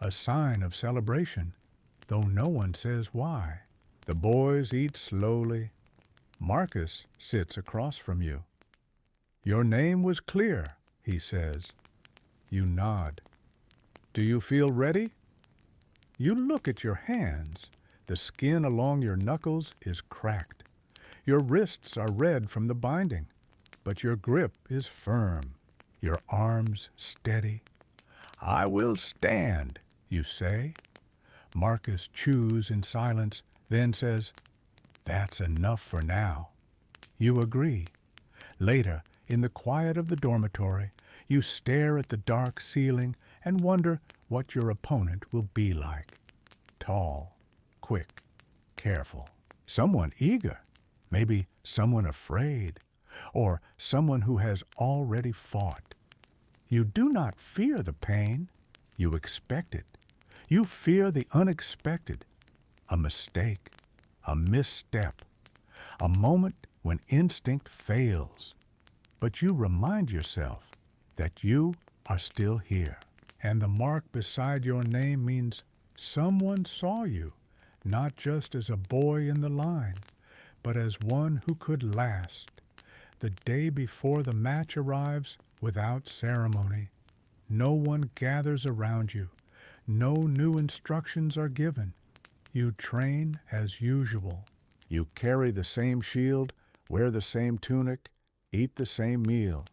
a sign of celebration, though no one says why. The boys eat slowly. Marcus sits across from you. Your name was clear, he says. You nod. Do you feel ready? You look at your hands. The skin along your knuckles is cracked. Your wrists are red from the binding, but your grip is firm. Your arms steady. I will stand, you say. Marcus chews in silence, then says, That's enough for now. You agree. Later, in the quiet of the dormitory, you stare at the dark ceiling and wonder what your opponent will be like. Tall, quick, careful. Someone eager, maybe someone afraid, or someone who has already fought. You do not fear the pain, you expect it. You fear the unexpected, a mistake, a misstep, a moment when instinct fails. But you remind yourself that you are still here, and the mark beside your name means someone saw you. not just as a boy in the line, but as one who could last. The day before the match arrives without ceremony. No one gathers around you. No new instructions are given. You train as usual. You carry the same shield, wear the same tunic, eat the same meal.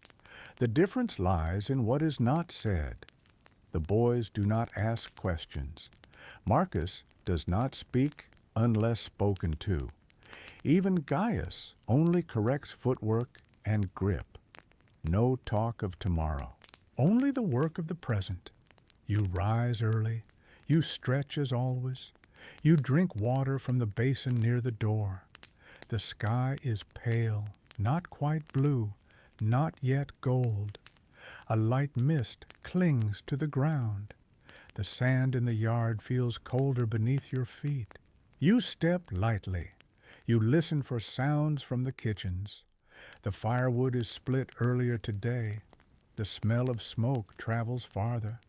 The difference lies in what is not said. The boys do not ask questions. Marcus does not speak unless spoken to. Even Gaius only corrects footwork and grip. No talk of tomorrow. Only the work of the present. You rise early. You stretch as always. You drink water from the basin near the door. The sky is pale, not quite blue, not yet gold. A light mist clings to the ground. The sand in the yard feels colder beneath your feet. You step lightly. You listen for sounds from the kitchens. The firewood is split earlier today. The smell of smoke travels farther.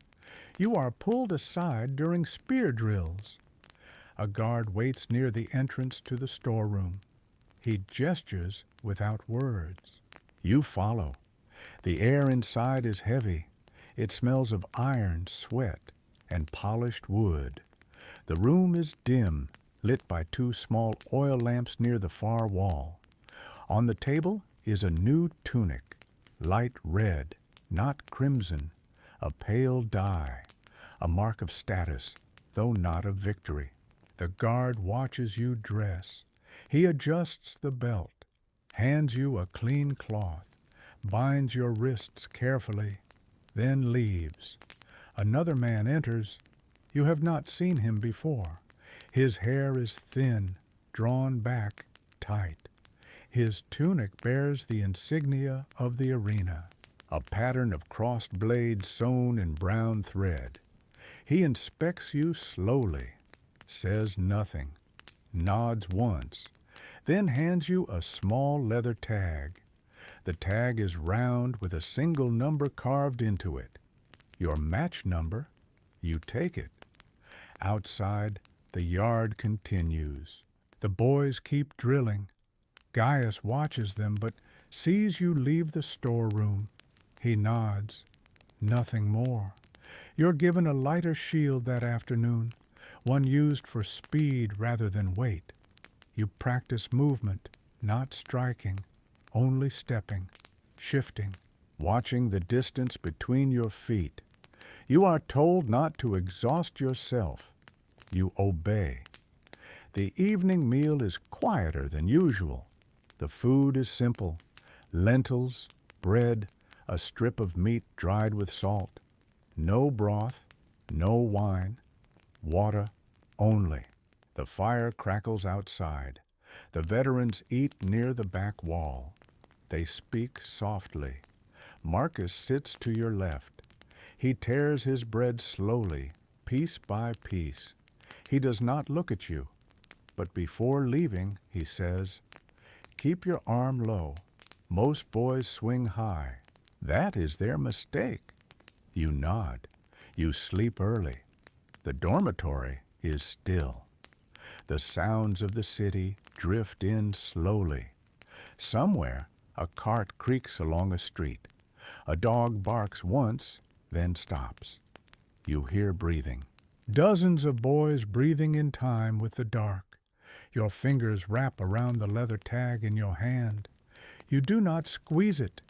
You are pulled aside during spear drills. A guard waits near the entrance to the storeroom. He gestures without words. You follow. The air inside is heavy. It smells of iron, sweat, and polished wood. The room is dim, lit by two small oil lamps near the far wall. On the table is a new tunic, light red, not crimson, a pale dye, a mark of status, though not of victory. The guard watches you dress. He adjusts the belt, hands you a clean cloth, binds your wrists carefully, then leaves. Another man enters. You have not seen him before. His hair is thin, drawn back, tight. His tunic bears the insignia of the arena, a pattern of crossed blades sewn in brown thread. He inspects you slowly, says nothing, nods once, then hands you a small leather tag. The tag is round with a single number carved into it. Your match number. You take it. Outside, the yard continues. The boys keep drilling. Gaius watches them, but sees you leave the storeroom. He nods. Nothing more. You're given a lighter shield that afternoon, one used for speed rather than weight. You practice movement, not striking, only stepping, shifting, watching the distance between your feet. You are told not to exhaust yourself. You obey. The evening meal is quieter than usual. The food is simple: lentils, bread, a strip of meat dried with salt. No broth, no wine, water only. The fire crackles outside. The veterans eat near the back wall. They speak softly. Marcus sits to your left. He tears his bread slowly, piece by piece. He does not look at you, but before leaving, he says, "Keep your arm low. Most boys swing high. That is their mistake." You nod. You sleep early. The dormitory is still. The sounds of the city drift in slowly. Somewhere, a cart creaks along a street. A dog barks once, then stops. You hear breathing. Dozens of boys breathing in time with the dark. Your fingers wrap around the leather tag in your hand. You do not squeeze it.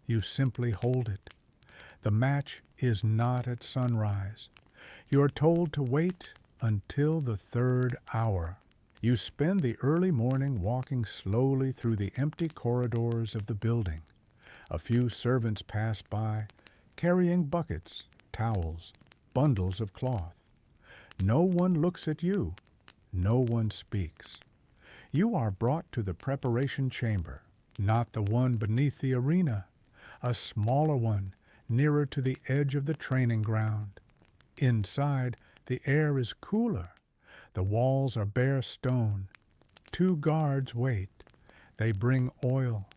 You simply hold it. The match is not at sunrise. You are told to wait until the 3rd hour. You spend the early morning walking slowly through the empty corridors of the building. A few servants pass by, carrying buckets, towels, bundles of cloth. No one looks at you. No one speaks. You are brought to the preparation chamber, not the one beneath the arena, a smaller one nearer to the edge of the training ground. Inside, the air is cooler. The walls are bare stone. 2 guards wait. They bring oil.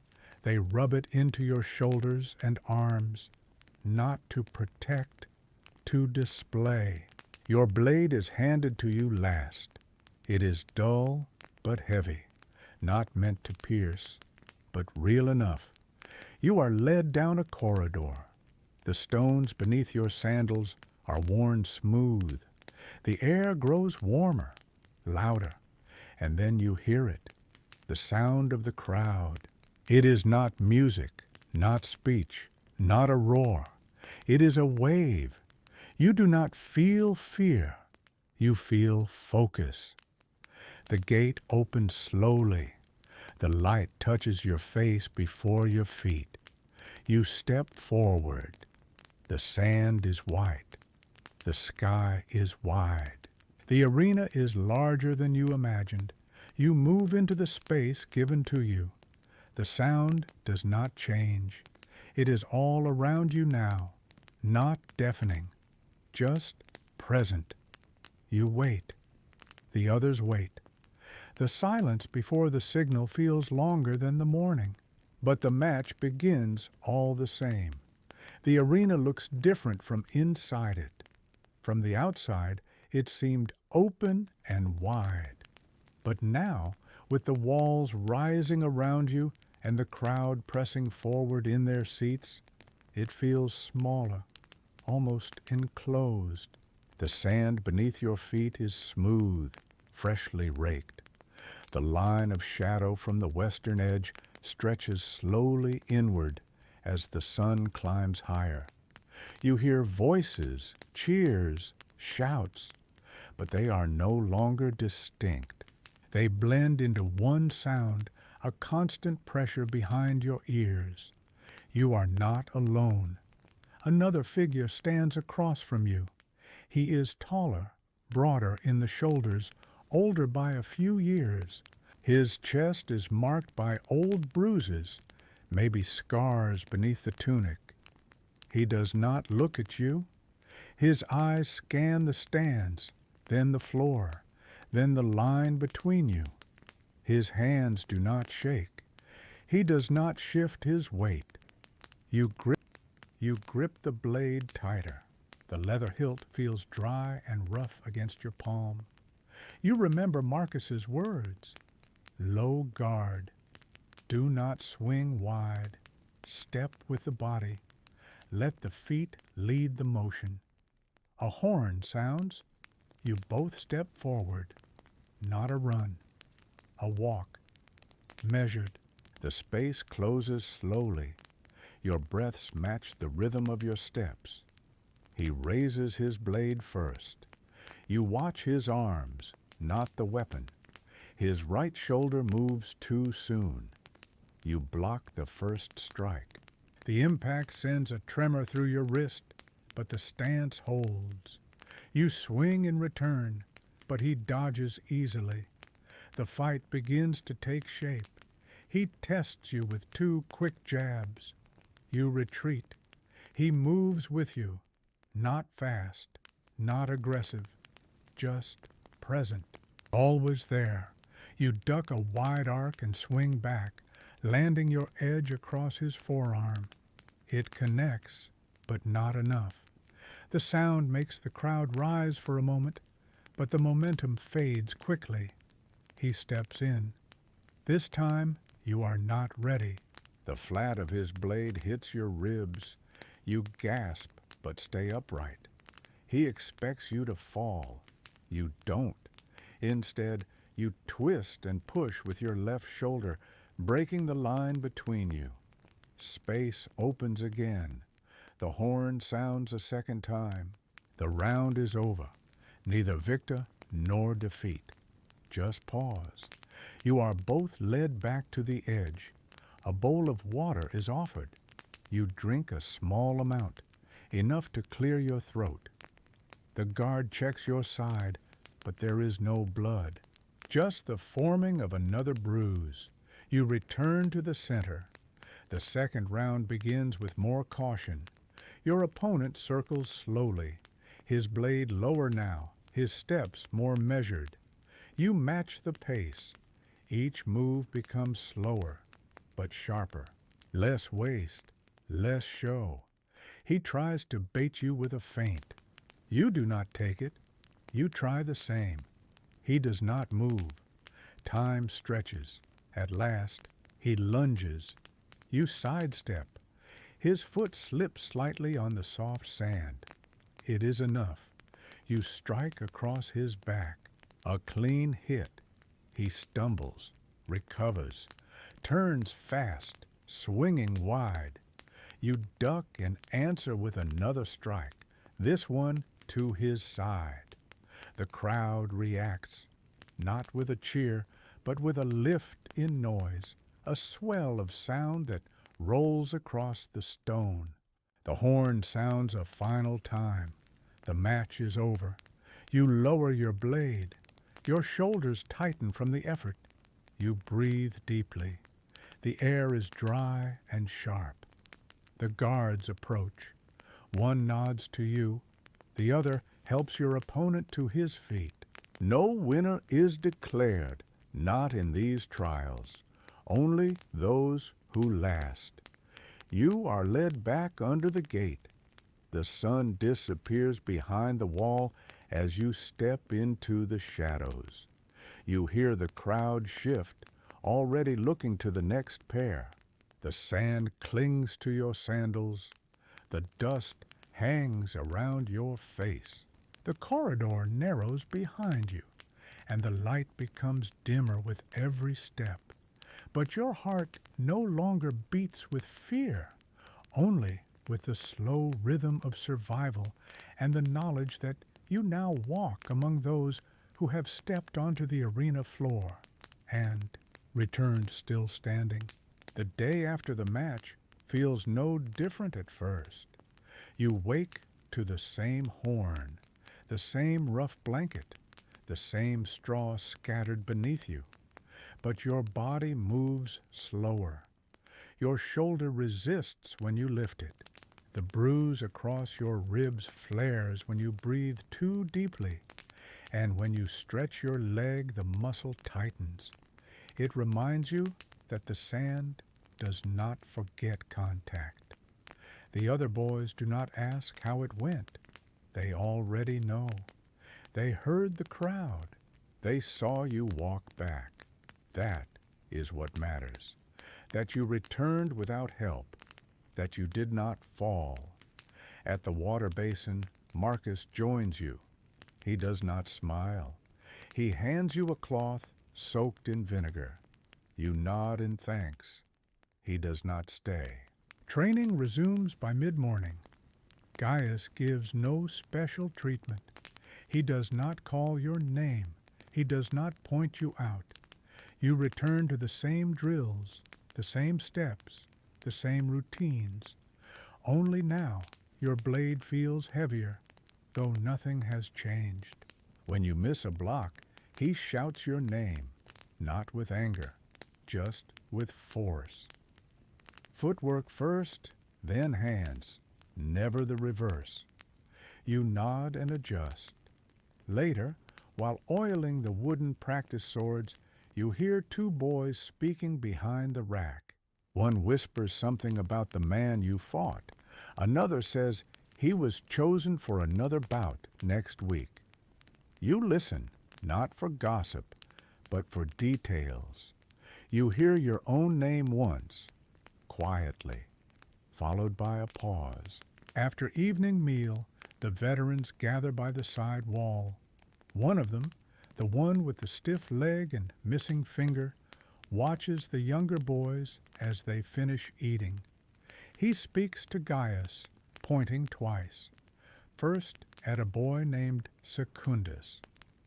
They rub it into your shoulders and arms, not to protect, to display. Your blade is handed to you last. It is dull but heavy, not meant to pierce, but real enough. You are led down a corridor. The stones beneath your sandals are worn smooth. The air grows warmer, louder, and then you hear it, the sound of the crowd. It is not music, not speech, not a roar. It is a wave. You do not feel fear. You feel focus. The gate opens slowly. The light touches your face before your feet. You step forward. The sand is white. The sky is wide. The arena is larger than you imagined. You move into the space given to you. The sound does not change. It is all around you now, not deafening, just present. You wait. The others wait. The silence before the signal feels longer than the morning, but the match begins all the same. The arena looks different from inside it. From the outside, it seemed open and wide. But now, with the walls rising around you and the crowd pressing forward in their seats, it feels smaller, almost enclosed. The sand beneath your feet is smooth, freshly raked. The line of shadow from the western edge stretches slowly inward as the sun climbs higher. You hear voices, cheers, shouts, but they are no longer distinct. They blend into one sound, a constant pressure behind your ears. You are not alone. Another figure stands across from you. He is taller, broader in the shoulders, older by a few years. His chest is marked by old bruises, maybe scars beneath the tunic. He does not look at you. His eyes scan the stands, then the floor, then the line between you. His hands do not shake. He does not shift his weight. You grip the blade tighter. The leather hilt feels dry and rough against your palm. You remember Marcus's words. Low guard. Do not swing wide. Step with the body. Let the feet lead the motion. A horn sounds. You both step forward. Not a run. A walk. Measured. The space closes slowly. Your breaths match the rhythm of your steps. He raises his blade first. You watch his arms, not the weapon. His right shoulder moves too soon. You block the first strike. The impact sends a tremor through your wrist, but the stance holds. You swing in return, but he dodges easily. The fight begins to take shape. He tests you with 2 quick jabs. You retreat. He moves with you, not fast, not aggressive, just present, always there. You duck a wide arc and swing back, landing your edge across his forearm. It connects, but not enough. The sound makes the crowd rise for a moment, but the momentum fades quickly. He steps in. This time, you are not ready. The flat of his blade hits your ribs. You gasp, but stay upright. He expects you to fall. You don't. Instead, you twist and push with your left shoulder, breaking the line between you. Space opens again. The horn sounds a second time. The round is over. Neither victor nor defeat. Just pause. You are both led back to the edge. A bowl of water is offered. You drink a small amount, enough to clear your throat. The guard checks your side, but there is no blood. Just the forming of another bruise. You return to the center. The second round begins with more caution. Your opponent circles slowly, his blade lower now, his steps more measured. You match the pace. Each move becomes slower, but sharper. Less waste, less show. He tries to bait you with a feint. You do not take it. You try the same. He does not move. Time stretches. At last, he lunges. You sidestep. His foot slips slightly on the soft sand. It is enough. You strike across his back. A clean hit. He stumbles, recovers, turns fast, swinging wide. You duck and answer with another strike, this one to his side. The crowd reacts, not with a cheer, but with a lift in noise, a swell of sound that rolls across the stone. The horn sounds a final time. The match is over. You lower your blade. Your shoulders tighten from the effort. You breathe deeply. The air is dry and sharp. The guards approach. One nods to you. The other helps your opponent to his feet. No winner is declared, not in these trials. Only those who last. You are led back under the gate. The sun disappears behind the wall as you step into the shadows. You hear the crowd shift, already looking to the next pair. The sand clings to your sandals. The dust hangs around your face. The corridor narrows behind you, and the light becomes dimmer with every step. But your heart no longer beats with fear, only with the slow rhythm of survival and the knowledge that you now walk among those who have stepped onto the arena floor and returned still standing. The day after the match feels no different at first. You wake to the same horn, the same rough blanket, the same straw scattered beneath you. But your body moves slower. Your shoulder resists when you lift it. The bruise across your ribs flares when you breathe too deeply, and when you stretch your leg, the muscle tightens. It reminds you that the sand does not forget contact. The other boys do not ask how it went. They already know. They heard the crowd. They saw you walk back. That is what matters. That you returned without help. That you did not fall. At the water basin, Marcus joins you. He does not smile. He hands you a cloth soaked in vinegar. You nod in thanks. He does not stay. Training resumes by mid-morning. Gaius gives no special treatment. He does not call your name. He does not point you out. You return to the same drills, the same steps, the same routines. Only now your blade feels heavier, though nothing has changed. When you miss a block, he shouts your name, not with anger, just with force. Footwork first, then hands, never the reverse. You nod and adjust. Later, while oiling the wooden practice swords, you hear two boys speaking behind the rack. One whispers something about the man you fought. Another says he was chosen for another bout next week. You listen, not for gossip, but for details. You hear your own name once, quietly, followed by a pause. After evening meal, the veterans gather by the side wall. One of them, the one with the stiff leg and missing finger, watches the younger boys as they finish eating. He speaks to Gaius, pointing twice. First at a boy named Secundus,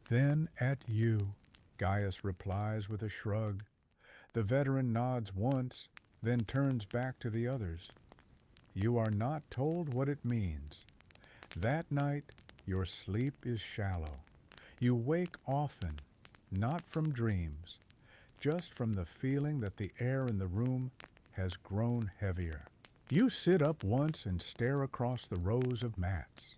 then at you. Gaius replies with a shrug. The veteran nods once, then turns back to the others. You are not told what it means. That night, your sleep is shallow. You wake often, not from dreams, just from the feeling that the air in the room has grown heavier. You sit up once and stare across the rows of mats.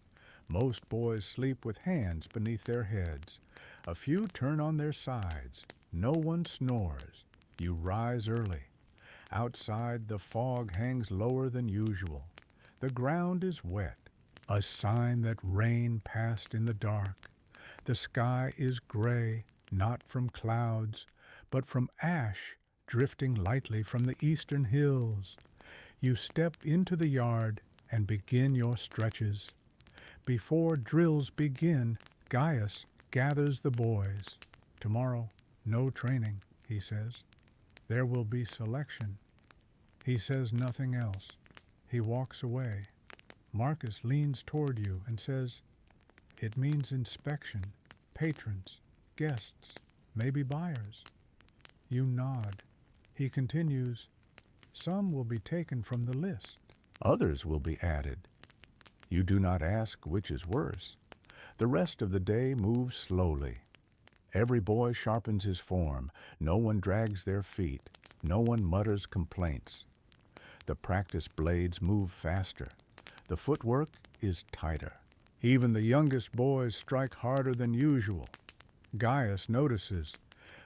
Most boys sleep with hands beneath their heads. A few turn on their sides. No one snores. You rise early. Outside, the fog hangs lower than usual. The ground is wet, a sign that rain passed in the dark. The sky is gray, not from clouds, but from ash drifting lightly from the eastern hills. You step into the yard and begin your stretches. Before drills begin, Gaius gathers the boys. Tomorrow, no training, he says. There will be selection. He says nothing else. He walks away. Marcus leans toward you and says, "It means inspection, patrons, guests, maybe buyers." You nod. He continues, "Some will be taken from the list. Others will be added." You do not ask which is worse. The rest of the day moves slowly. Every boy sharpens his form. No one drags their feet. No one mutters complaints. The practice blades move faster. The footwork is tighter. Even the youngest boys strike harder than usual. Gaius notices,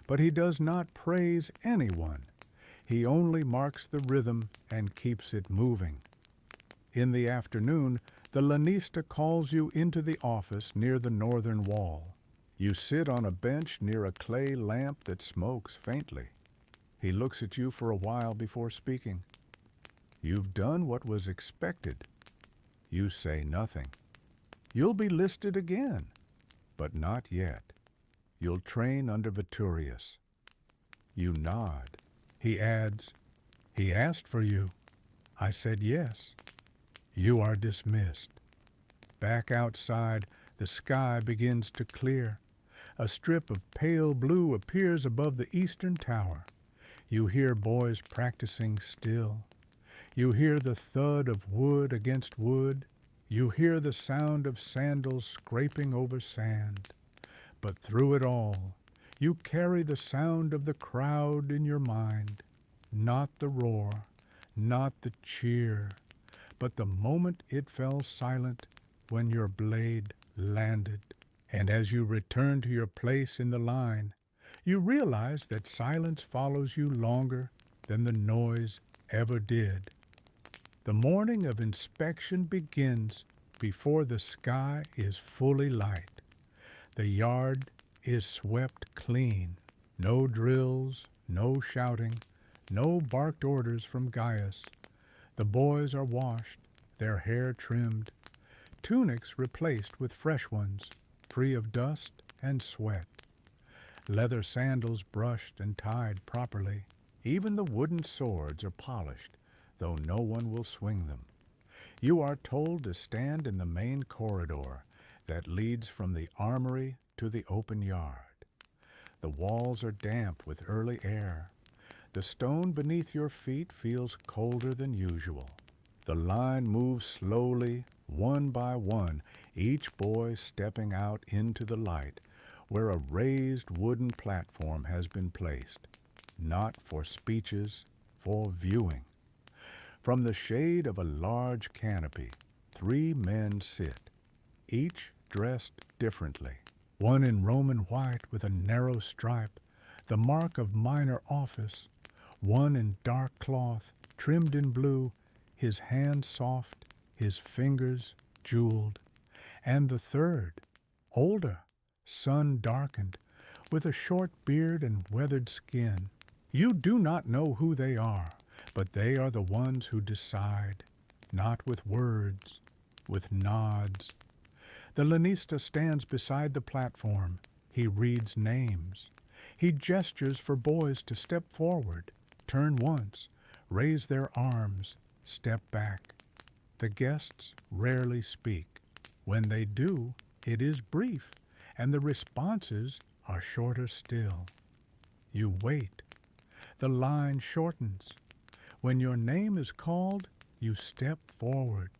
but he does not praise anyone. He only marks the rhythm and keeps it moving. In the afternoon, the lanista calls you into the office near the northern wall. You sit on a bench near a clay lamp that smokes faintly. He looks at you for a while before speaking. "You've done what was expected." You say nothing. "You'll be listed again." But not yet. "You'll train under Veturius." You nod. He adds, "He asked for you." I said yes. You are dismissed. Back outside, the sky begins to clear. A strip of pale blue appears above the eastern tower. You hear boys practicing still. You hear the thud of wood against wood. You hear the sound of sandals scraping over sand. But through it all, you carry the sound of the crowd in your mind. Not the roar, not the cheer, but the moment it fell silent when your blade landed. And as you return to your place in the line, you realize that silence follows you longer than the noise ever did. The morning of inspection begins before the sky is fully light. The yard is swept clean. No drills, no shouting, no barked orders from Gaius. The boys are washed, their hair trimmed, tunics replaced with fresh ones, free of dust and sweat. Leather sandals brushed and tied properly. Even the wooden swords are polished, though no one will swing them. You are told to stand in the main corridor that leads from the armory to the open yard. The walls are damp with early air. The stone beneath your feet feels colder than usual. The line moves slowly, one by one, each boy stepping out into the light, where a raised wooden platform has been placed, not for speeches, for viewing. From the shade of a large canopy, 3 men sit, each dressed differently. One in Roman white with a narrow stripe, the mark of minor office. One in dark cloth, trimmed in blue, his hands soft, his fingers jeweled. And the third, older, sun-darkened, with a short beard and weathered skin. You do not know who they are, but they are the ones who decide, not with words, with nods. The lanista stands beside the platform. He reads names. He gestures for boys to step forward, turn once, raise their arms, step back. The guests rarely speak. When they do, it is brief, and the responses are shorter still. You wait. The line shortens. When your name is called, you step forward.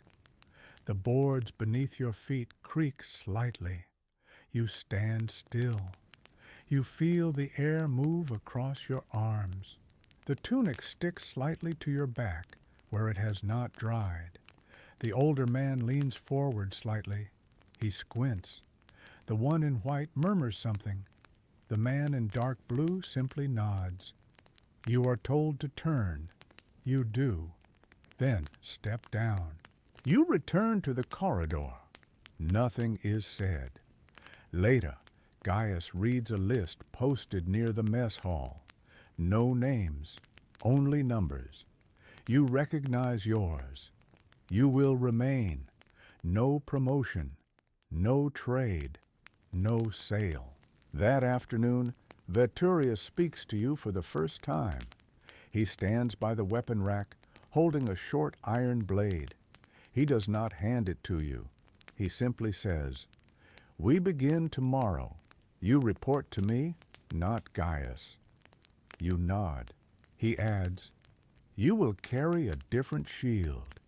The boards beneath your feet creak slightly. You stand still. You feel the air move across your arms. The tunic sticks slightly to your back, where it has not dried. The older man leans forward slightly. He squints. The one in white murmurs something. The man in dark blue simply nods. You are told to turn. You do. Then step down. You return to the corridor. Nothing is said. Later, Gaius reads a list posted near the mess hall. No names, only numbers. You recognize yours. You will remain. No promotion, no trade, no sale. That afternoon, Veturius speaks to you for the first time. He stands by the weapon rack, holding a short iron blade. He does not hand it to you. He simply says, "We begin tomorrow. You report to me, not Gaius." You nod. He adds, "You will carry a different shield.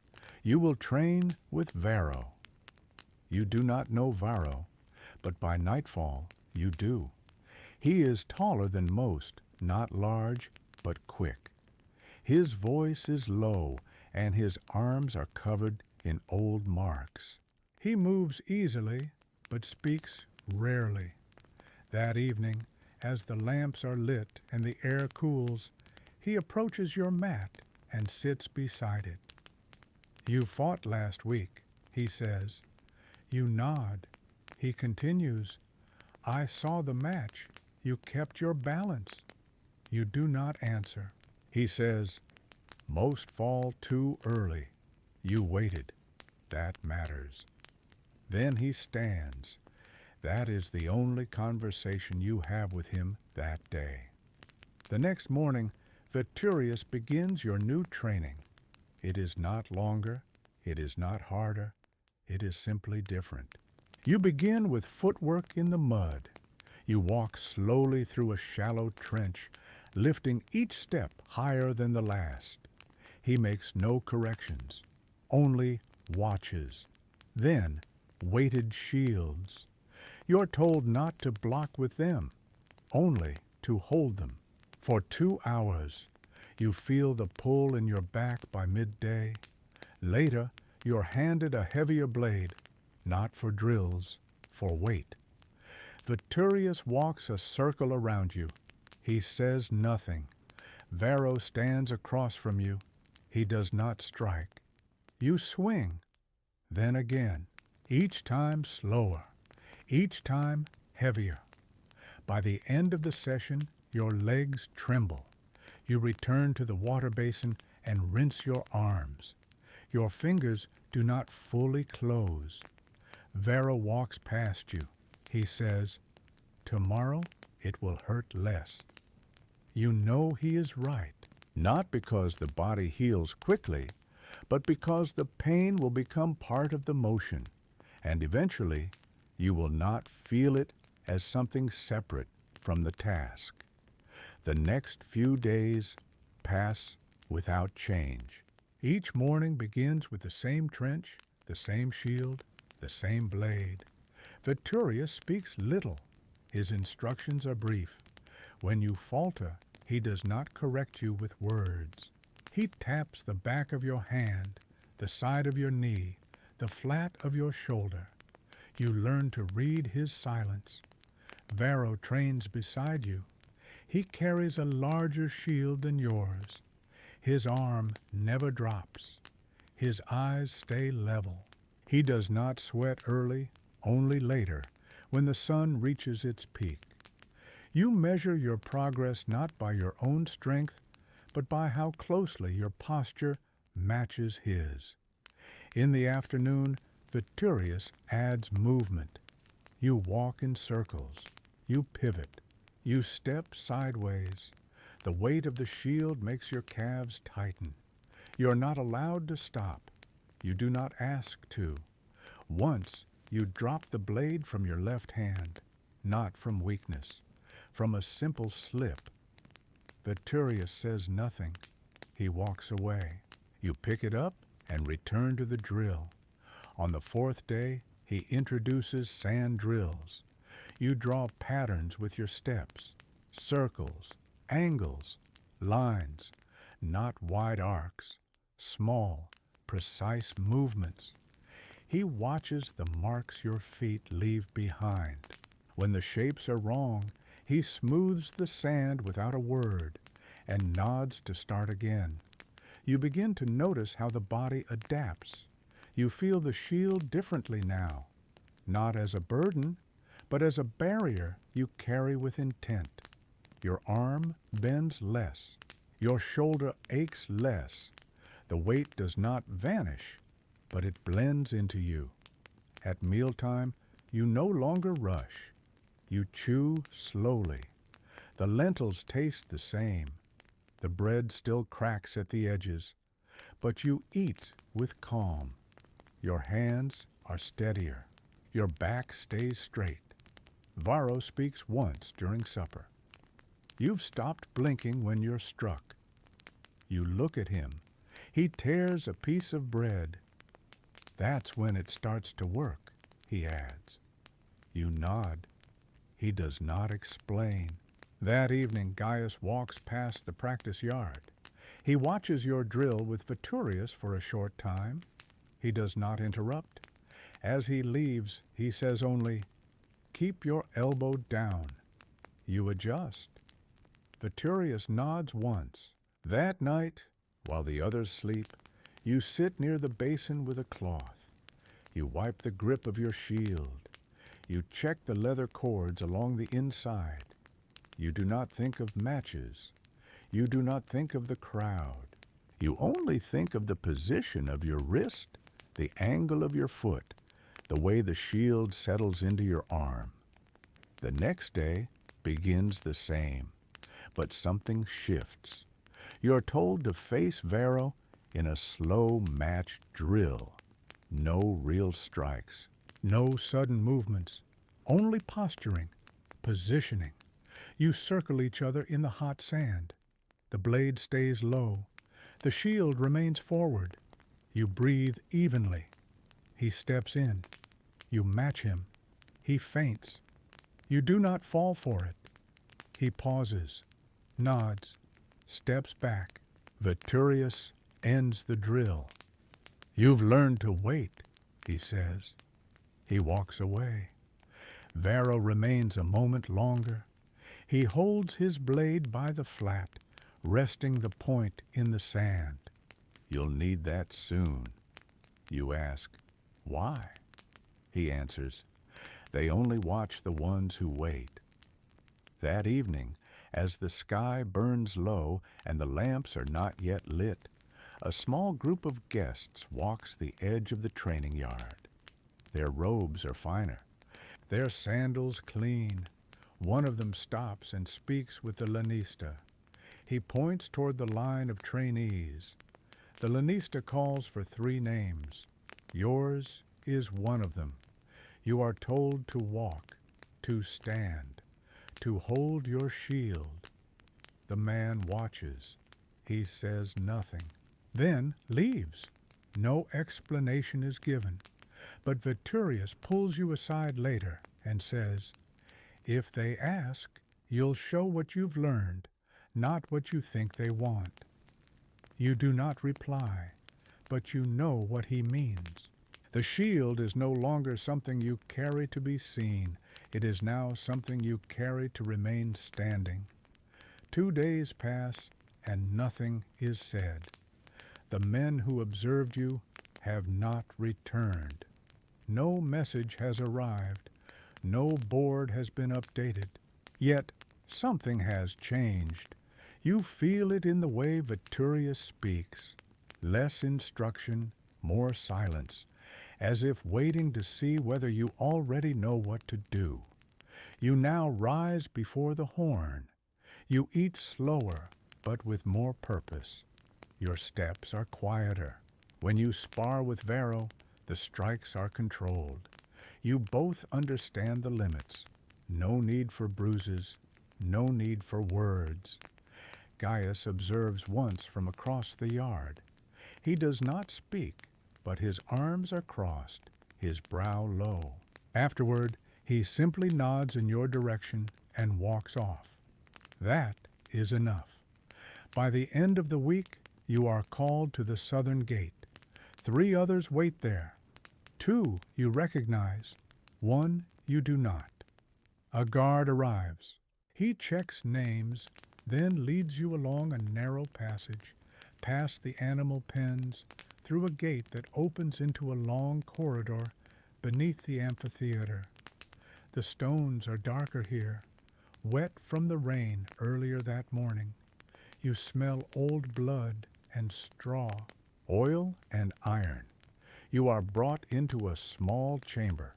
You will train with Varro." You do not know Varro, but by nightfall you do. He is taller than most, not large, but quick. His voice is low, and his arms are covered in old marks. He moves easily, but speaks rarely. That evening, as the lamps are lit and the air cools, he approaches your mat and sits beside it. "You fought last week," he says. You nod. He continues, "I saw the match. You kept your balance." You do not answer. He says, "Most fall too early. You waited. That matters." Then he stands. That is the only conversation you have with him that day. The next morning, Veturius begins your new training. It is not longer. It is not harder. It is simply different. You begin with footwork in the mud. You walk slowly through a shallow trench, lifting each step higher than the last. He makes no corrections, only watches. Then, weighted shields. You're told not to block with them, only to hold them. For 2 hours, you feel the pull in your back by midday. Later, you're handed a heavier blade, not for drills, for weight. Veturius walks a circle around you. He says nothing. Varro stands across from you. He does not strike. You swing, then again, each time slower, each time heavier. By the end of the session, your legs tremble. You return to the water basin and rinse your arms. Your fingers do not fully close. Varro walks past you. He says, "Tomorrow it will hurt less." You know he is right, not because the body heals quickly, but because the pain will become part of the motion, and eventually you will not feel it as something separate from the task. The next few days pass without change. Each morning begins with the same trench, the same shield, the same blade. Veturius speaks little. His instructions are brief. When you falter, he does not correct you with words. He taps the back of your hand, the side of your knee, the flat of your shoulder. You learn to read his silence. Varro trains beside you. He carries a larger shield than yours. His arm never drops. His eyes stay level. He does not sweat early, only later, when the sun reaches its peak. You measure your progress not by your own strength, but by how closely your posture matches his. In the afternoon, Veturius adds movement. You walk in circles. You pivot. You step sideways. The weight of the shield makes your calves tighten. You are not allowed to stop. You do not ask to. Once you drop the blade from your left hand, not from weakness, from a simple slip. Veturius says nothing. He walks away. You pick it up and return to the drill. On the 4th day, he introduces sand drills. You draw patterns with your steps, circles, angles, lines, not wide arcs, small, precise movements. He watches the marks your feet leave behind. When the shapes are wrong, he smooths the sand without a word and nods to start again. You begin to notice how the body adapts. You feel the shield differently now, not as a burden, but as a barrier you carry with intent. Your arm bends less. Your shoulder aches less. The weight does not vanish, but it blends into you. At mealtime, you no longer rush. You chew slowly. The lentils taste the same. The bread still cracks at the edges, but you eat with calm. Your hands are steadier. Your back stays straight. Varro speaks once during supper. You've stopped blinking when you're struck. You look at him. He tears a piece of bread. That's when it starts to work, he adds. You nod. He does not explain. That evening, Gaius walks past the practice yard. He watches your drill with Veturius for a short time. He does not interrupt. As he leaves, he says only, "Keep your elbow down." You adjust. Veturius nods once. That night, while the others sleep, you sit near the basin with a cloth. You wipe the grip of your shield. You check the leather cords along the inside. You do not think of matches. You do not think of the crowd. You only think of the position of your wrist, the angle of your foot, the way the shield settles into your arm. The next day begins the same, but something shifts. You're told to face Varro in a slow match drill. No real strikes, no sudden movements, only posturing, positioning. You circle each other in the hot sand. The blade stays low. The shield remains forward. You breathe evenly. He steps in. You match him. He feints. You do not fall for it. He pauses, nods, steps back. Veturius ends the drill. "You've learned to wait," he says. He walks away. Varro remains a moment longer. He holds his blade by the flat, resting the point in the sand. "You'll need that soon." You ask, "Why?" He answers, "They only watch the ones who wait." That evening, as the sky burns low and the lamps are not yet lit, a small group of guests walks the edge of the training yard. Their robes are finer, their sandals clean. One of them stops and speaks with the lanista. He points toward the line of trainees. The lanista calls for 3 names. Yours is one of them. You are told to walk, to stand, to hold your shield. The man watches. He says nothing, then leaves. No explanation is given, but Veturius pulls you aside later and says, "If they ask, you'll show what you've learned, not what you think they want." You do not reply, but you know what he means. The shield is no longer something you carry to be seen. It is now something you carry to remain standing. 2 days pass, and nothing is said. The men who observed you have not returned. No message has arrived. No board has been updated. Yet something has changed. You feel it in the way Veturius speaks. Less instruction, more silence, as if waiting to see whether you already know what to do. You now rise before the horn. You eat slower, but with more purpose. Your steps are quieter. When you spar with Varro, the strikes are controlled. You both understand the limits. No need for bruises, no need for words. Gaius observes once from across the yard. He does not speak, but his arms are crossed, his brow low. Afterward, he simply nods in your direction and walks off. That is enough. By the end of the week, you are called to the southern gate. 3 others wait there. 2 you recognize, 1 you do not. A guard arrives. He checks names, then leads you along a narrow passage, past the animal pens, through a gate that opens into a long corridor beneath the amphitheater. The stones are darker here, wet from the rain earlier that morning. You smell old blood and straw, oil and iron. You are brought into a small chamber.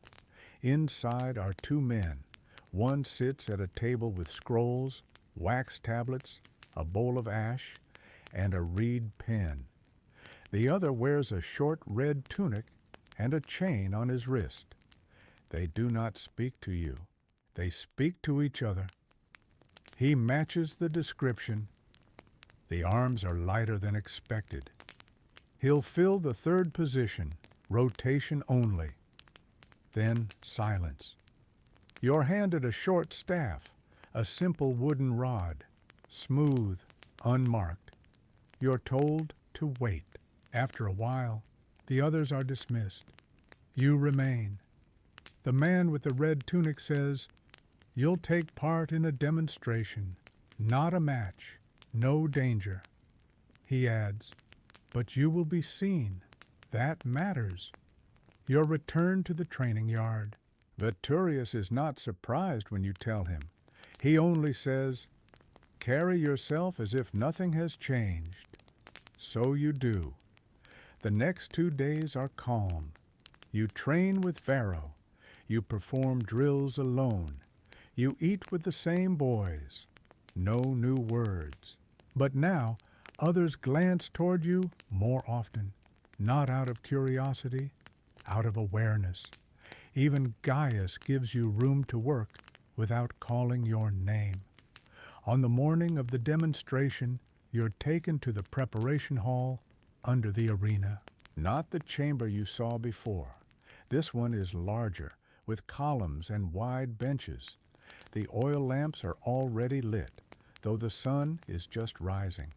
Inside are two men. One sits at a table with scrolls, wax tablets, a bowl of ash, and a reed pen. The other wears a short red tunic and a chain on his wrist. They do not speak to you. They speak to each other. He matches the description. The arms are lighter than expected. He'll fill the third position, rotation only. Then silence. You're handed a short staff, a simple wooden rod, smooth, unmarked. You're told to wait. After a while, the others are dismissed. You remain. The man with the red tunic says, "You'll take part in a demonstration, not a match, no danger." He adds, "But you will be seen. That matters." You're returned to the training yard. Veturius is not surprised when you tell him. He only says, "Carry yourself as if nothing has changed." So you do. The next 2 days are calm. You train with Varro. You perform drills alone. You eat with the same boys. No new words. But now others glance toward you more often, not out of curiosity, out of awareness. Even Gaius gives you room to work without calling your name. On the morning of the demonstration, you're taken to the preparation hall under the arena. Not the chamber you saw before. This one is larger, with columns and wide benches. The oil lamps are already lit, though the sun is just rising.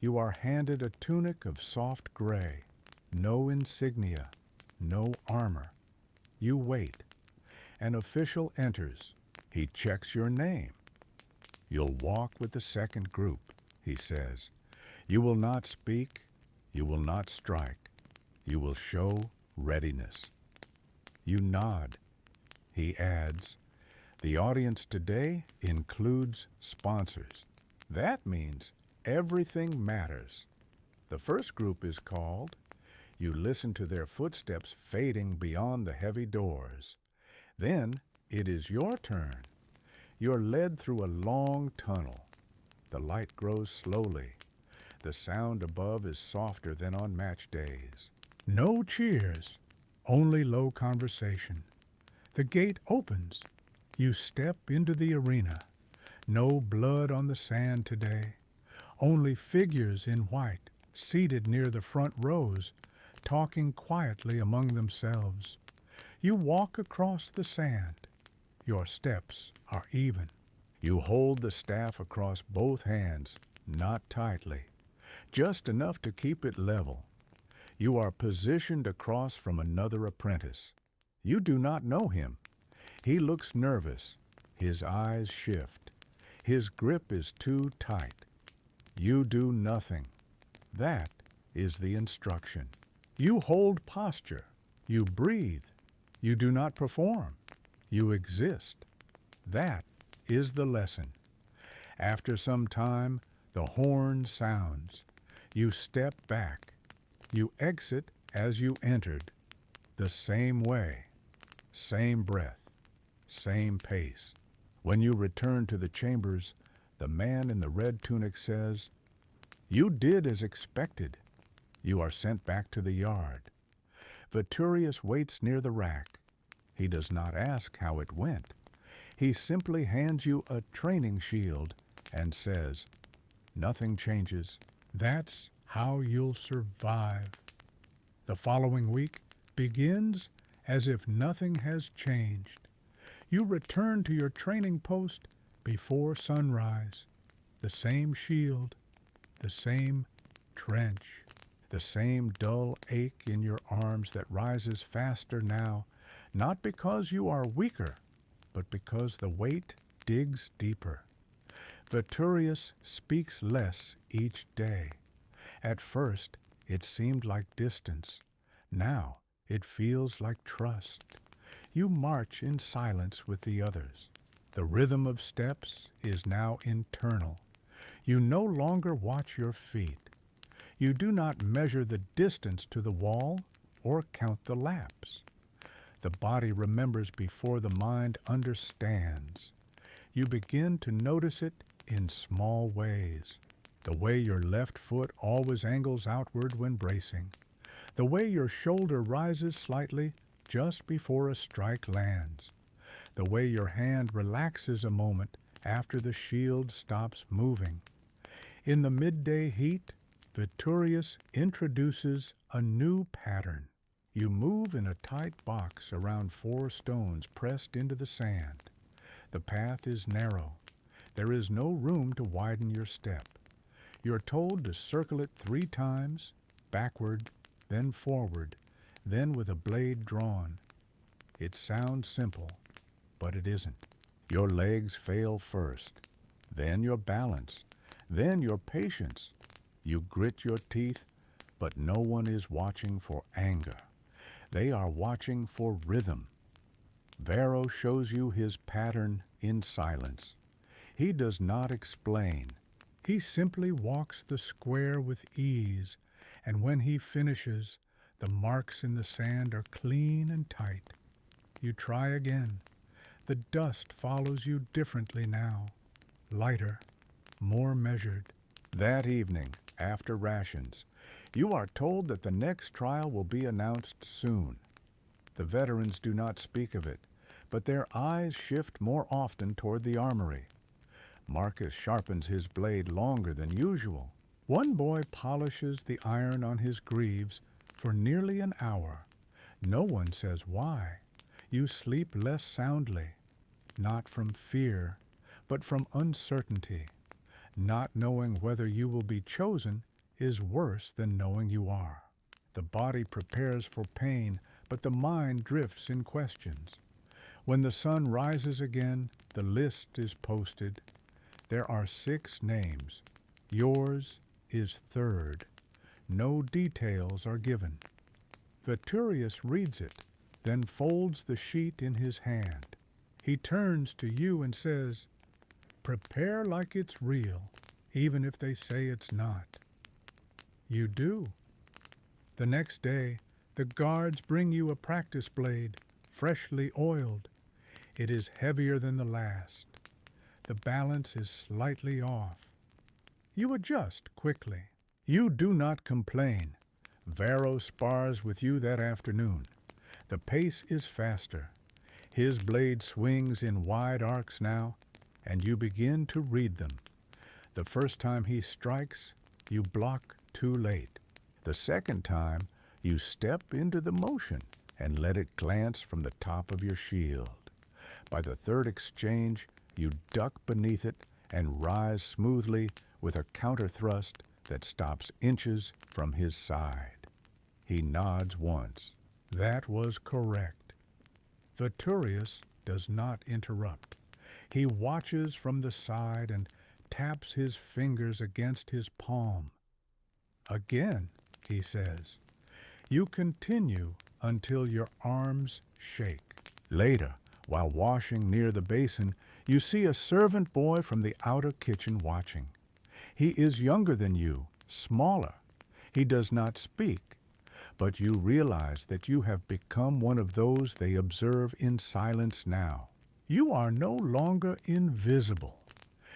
You are handed a tunic of soft gray, no insignia, no armor. You wait. An official enters. He checks your name. "You'll walk with the second group," he says. "You will not speak. You will not strike. You will show readiness." You nod. He adds, "The audience today includes sponsors." That means everything matters. The first group is called. You listen to their footsteps fading beyond the heavy doors. Then it is your turn. You're led through a long tunnel. The light grows slowly. The sound above is softer than on match days. No cheers, only low conversation. The gate opens. You step into the arena. No blood on the sand today. Only figures in white, seated near the front rows, talking quietly among themselves. You walk across the sand. Your steps are even. You hold the staff across both hands, not tightly, just enough to keep it level. You are positioned across from another apprentice. You do not know him. He looks nervous. His eyes shift. His grip is too tight. You do nothing. That is the instruction. You hold posture. You breathe. You do not perform. You exist. That is the lesson. After some time, the horn sounds. You step back. You exit as you entered. The same way. Same breath. Same pace. When you return to the chambers, the man in the red tunic says, "You did as expected." You are sent back to the yard. Veturius waits near the rack. He does not ask how it went. He simply hands you a training shield and says, "Nothing changes. That's how you'll survive." The following week begins as if nothing has changed. You return to your training post before sunrise. The same shield, the same trench, the same dull ache in your arms that rises faster now, not because you are weaker, but because the weight digs deeper. Veturius speaks less each day. At first, it seemed like distance. Now, it feels like trust. You march in silence with the others. The rhythm of steps is now internal. You no longer watch your feet. You do not measure the distance to the wall or count the laps. The body remembers before the mind understands. You begin to notice it in small ways. The way your left foot always angles outward when bracing. The way your shoulder rises slightly just before a strike lands. The way your hand relaxes a moment after the shield stops moving. In the midday heat, Viturius introduces a new pattern. You move in a tight box around 4 stones pressed into the sand. The path is narrow. There is no room to widen your step. You're told to circle it 3 times, backward, then forward, then with a blade drawn. It sounds simple, but it isn't. Your legs fail first, then your balance, then your patience. You grit your teeth, but no one is watching for anger. They are watching for rhythm. Varro shows you his pattern in silence. He does not explain. He simply walks the square with ease, and when he finishes, the marks in the sand are clean and tight. You try again. The dust follows you differently now, lighter, more measured. That evening, after rations, you are told that the next trial will be announced soon. The veterans do not speak of it, but their eyes shift more often toward the armory. Marcus sharpens his blade longer than usual. One boy polishes the iron on his greaves for nearly an hour. No one says why. You sleep less soundly, not from fear, but from uncertainty. Not knowing whether you will be chosen is worse than knowing you are. The body prepares for pain, but the mind drifts in questions. When the sun rises again, the list is posted. There are 6 names. Yours is 3rd. No details are given. Viturius reads it, then folds the sheet in his hand. He turns to you and says, "Prepare like it's real, even if they say it's not." You do. The next day, the guards bring you a practice blade, freshly oiled. It is heavier than the last. The balance is slightly off. You adjust quickly. You do not complain. Varro spars with you that afternoon. The pace is faster. His blade swings in wide arcs now, and you begin to read them. The first time he strikes, you block too late. The second time, you step into the motion and let it glance from the top of your shield. By the 3rd exchange, you duck beneath it and rise smoothly with a counter thrust that stops inches from his side. He nods once. That was correct. Viturius does not interrupt. He watches from the side and taps his fingers against his palm. Again, he says. You continue until your arms shake. Later, while washing near the basin, you see a servant boy from the outer kitchen watching. He is younger than you, smaller. He does not speak, but you realize that you have become one of those they observe in silence now. You are no longer invisible.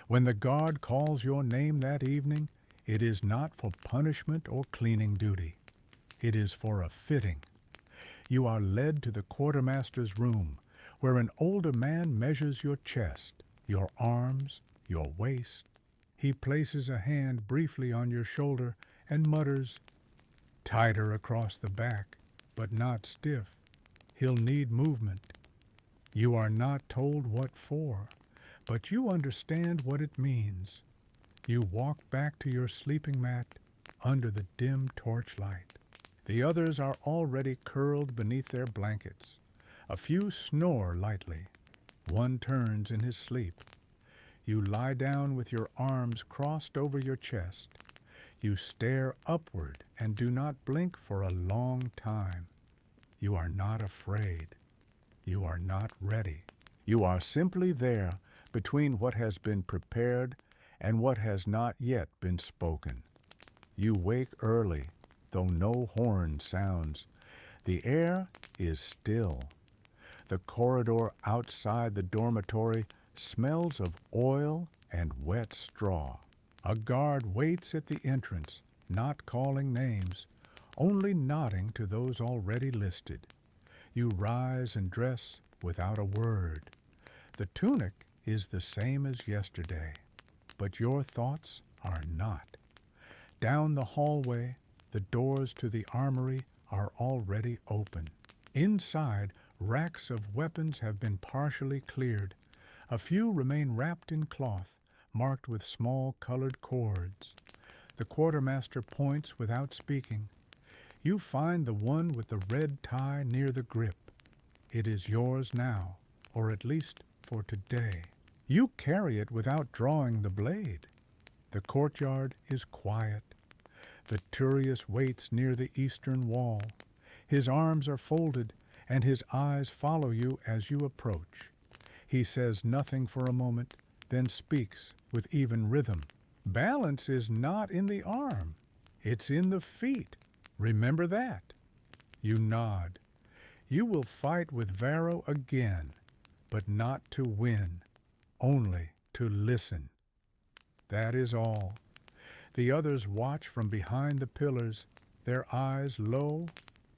When the guard calls your name that evening, it is not for punishment or cleaning duty. It is for a fitting. You are led to the quartermaster's room, where an older man measures your chest, your arms, your waist. He places a hand briefly on your shoulder and mutters, "Tighter across the back, but not stiff. He'll need movement." You are not told what for, but you understand what it means. You walk back to your sleeping mat under the dim torchlight. The others are already curled beneath their blankets. A few snore lightly. One turns in his sleep. You lie down with your arms crossed over your chest. You stare upward and do not blink for a long time. You are not afraid. You are not ready. You are simply there between what has been prepared and what has not yet been spoken. You wake early, though no horn sounds. The air is still. The corridor outside the dormitory smells of oil and wet straw. A guard waits at the entrance, not calling names, only nodding to those already listed. You rise and dress without a word. The tunic is the same as yesterday, but your thoughts are not. Down the hallway, the doors to the armory are already open. Inside, racks of weapons have been partially cleared. A few remain wrapped in cloth, marked with small colored cords. The quartermaster points without speaking. You find the one with the red tie near the grip. It is yours now, or at least for today. You carry it without drawing the blade. The courtyard is quiet. Viturius waits near the eastern wall. His arms are folded, and his eyes follow you as you approach. He says nothing for a moment, then speaks with even rhythm. Balance is not in the arm. It's in the feet. Remember that. You nod. You will fight with Varro again, but not to win, only to listen. That is all. The others watch from behind the pillars, their eyes low,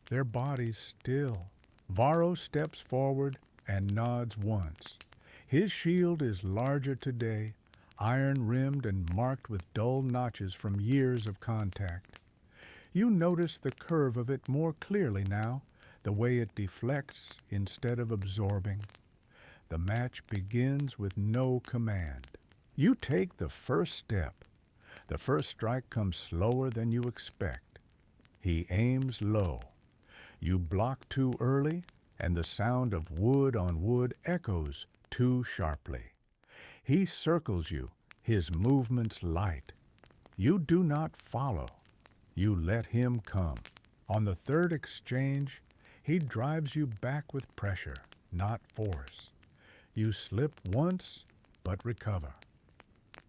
their bodies still. Varro steps forward and nods once. His shield is larger today, iron-rimmed and marked with dull notches from years of contact. You notice the curve of it more clearly now, the way it deflects instead of absorbing. The match begins with no command. You take the first step. The first strike comes slower than you expect. He aims low. You block too early, and the sound of wood on wood echoes too sharply. He circles you, his movements light. You do not follow. You let him come. On the third exchange, he drives you back with pressure, not force. You slip once, but recover.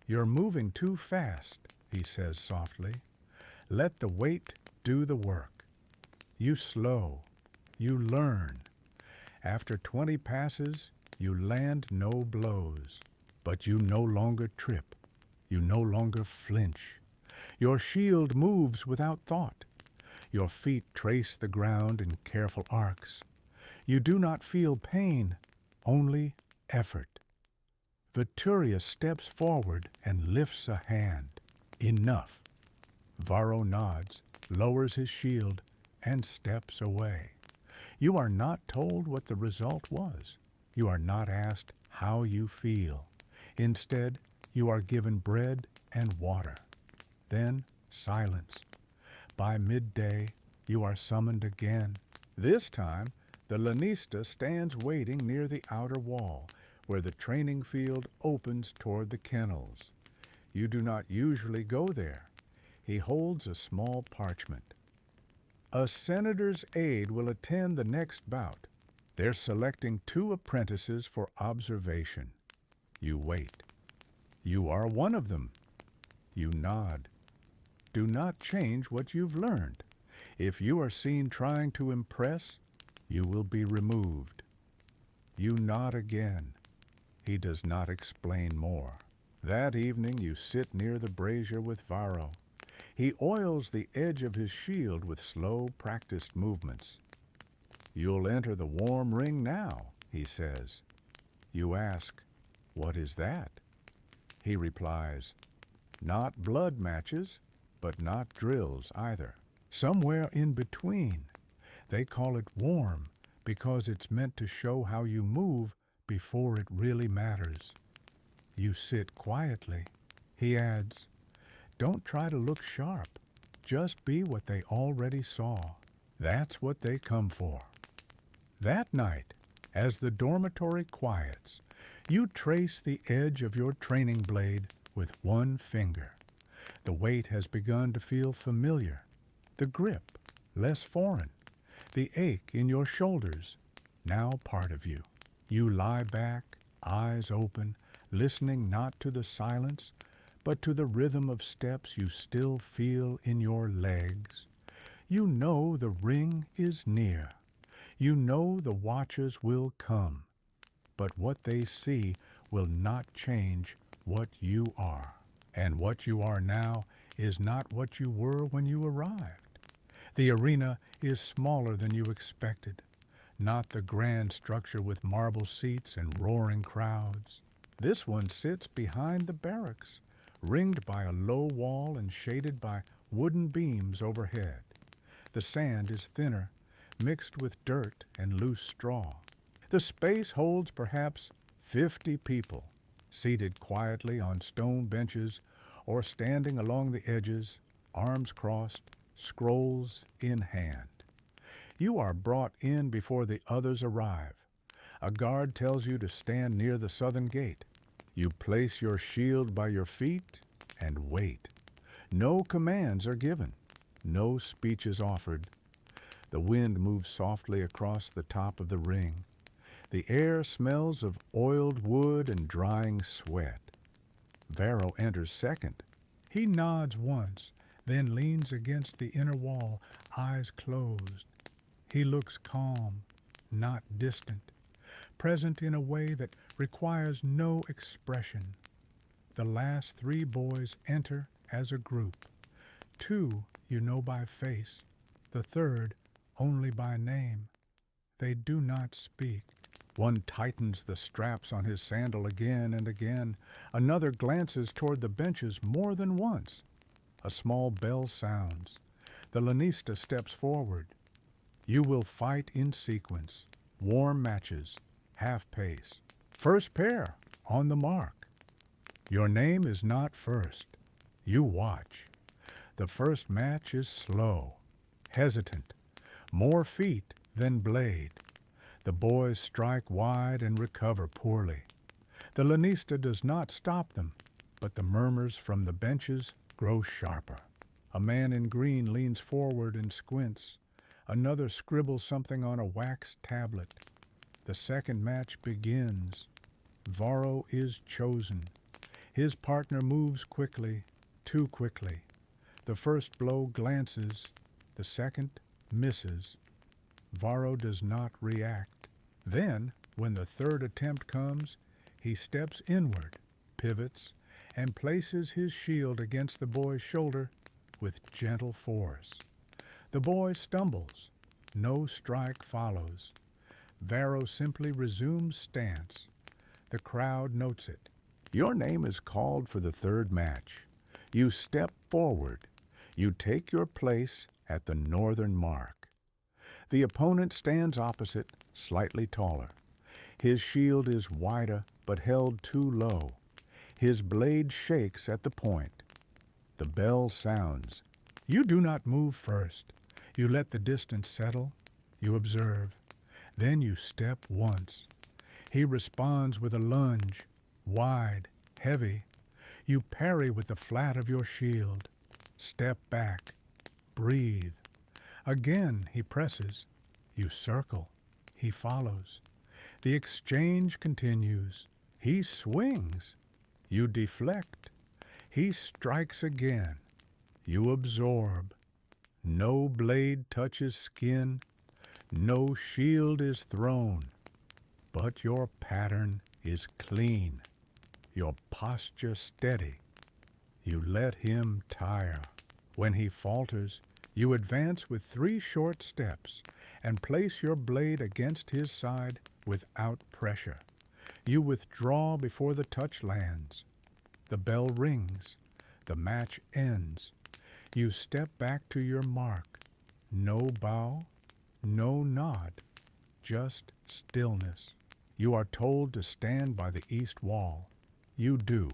You're moving too fast, he says softly. Let the weight do the work. You slow. You learn. After 20 passes, you land no blows, but you no longer trip. You no longer flinch. Your shield moves without thought. Your feet trace the ground in careful arcs. You do not feel pain, only effort. Viturius steps forward and lifts a hand. Enough. Varro nods, lowers his shield, and steps away. You are not told what the result was. You are not asked how you feel. Instead, you are given bread and water. Then silence. By midday, you are summoned again. This time, the lanista stands waiting near the outer wall, where the training field opens toward the kennels. You do not usually go there. He holds a small parchment. A senator's aide will attend the next bout. They're selecting 2 apprentices for observation. You wait. You are one of them. You nod. Do not change what you've learned. If you are seen trying to impress, you will be removed. You nod again. He does not explain more. That evening you sit near the brazier with Varro. He oils the edge of his shield with slow, practiced movements. You'll enter the warm ring now, he says. You ask, what is that? He replies, not blood matches, but not drills either. Somewhere in between. They call it warm because it's meant to show how you move before it really matters. You sit quietly. He adds, don't try to look sharp. Just be what they already saw. That's what they come for. That night, as the dormitory quiets, you trace the edge of your training blade with one finger. The weight has begun to feel familiar. The grip, less foreign. The ache in your shoulders, now part of you. You lie back, eyes open, listening not to the silence, but to the rhythm of steps you still feel in your legs. You know the ring is near. You know the watchers will come, but what they see will not change what you are. And what you are now is not what you were when you arrived. The arena is smaller than you expected, not the grand structure with marble seats and roaring crowds. This one sits behind the barracks, ringed by a low wall and shaded by wooden beams overhead. The sand is thinner, mixed with dirt and loose straw. The space holds perhaps 50 people, seated quietly on stone benches or standing along the edges, arms crossed, scrolls in hand. You are brought in before the others arrive. A guard tells you to stand near the southern gate. You place your shield by your feet and wait. No commands are given. No speech is offered. The wind moves softly across the top of the ring. The air smells of oiled wood and drying sweat. Varro enters second. He nods once, then leans against the inner wall, eyes closed. He looks calm, not distant, present in a way that requires no expression. The last 3 boys enter as a group. 2 you know by face, the third only by name. They do not speak. One tightens the straps on his sandal again and again. Another glances toward the benches more than once. A small bell sounds. The lanista steps forward. You will fight in sequence, warm matches, half pace. First pair, on the mark. Your name is not first. You watch. The first match is slow, hesitant, more feet than blade. The boys strike wide and recover poorly. The lanista does not stop them, but the murmurs from the benches grow sharper. A man in green leans forward and squints. Another scribbles something on a wax tablet. The second match begins. Varro is chosen. His partner moves quickly, too quickly. The first blow glances, the second misses. Varro does not react. Then, when the third attempt comes, he steps inward, pivots, and places his shield against the boy's shoulder with gentle force. The boy stumbles. No strike follows. Varro simply resumes stance. The crowd notes it. Your name is called for the third match. You step forward. You take your place at the northern mark. The opponent stands opposite, slightly taller. His shield is wider but held too low. His blade shakes at the point. The bell sounds. You do not move first. You let the distance settle. You observe. Then you step once. He responds with a lunge, wide, heavy. You parry with the flat of your shield. Step back. Breathe. Again he presses. You circle. He follows. The exchange continues. He swings. You deflect. He strikes again. You absorb. No blade touches skin. No shield is thrown. But your pattern is clean. Your posture steady. You let him tire. When he falters, you advance with 3 short steps and place your blade against his side without pressure. You withdraw before the touch lands. The bell rings. The match ends. You step back to your mark. No bow, no nod, just stillness. You are told to stand by the east wall. You do.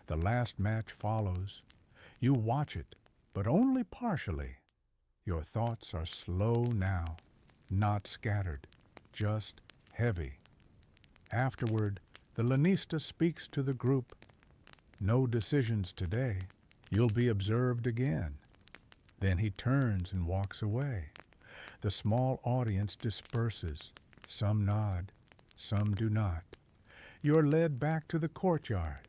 The last match follows. You watch it, but only partially. Your thoughts are slow now, not scattered, just heavy. Afterward, the lanista speaks to the group. No decisions today. You'll be observed again. Then he turns and walks away. The small audience disperses. Some nod, some do not. You are led back to the courtyard.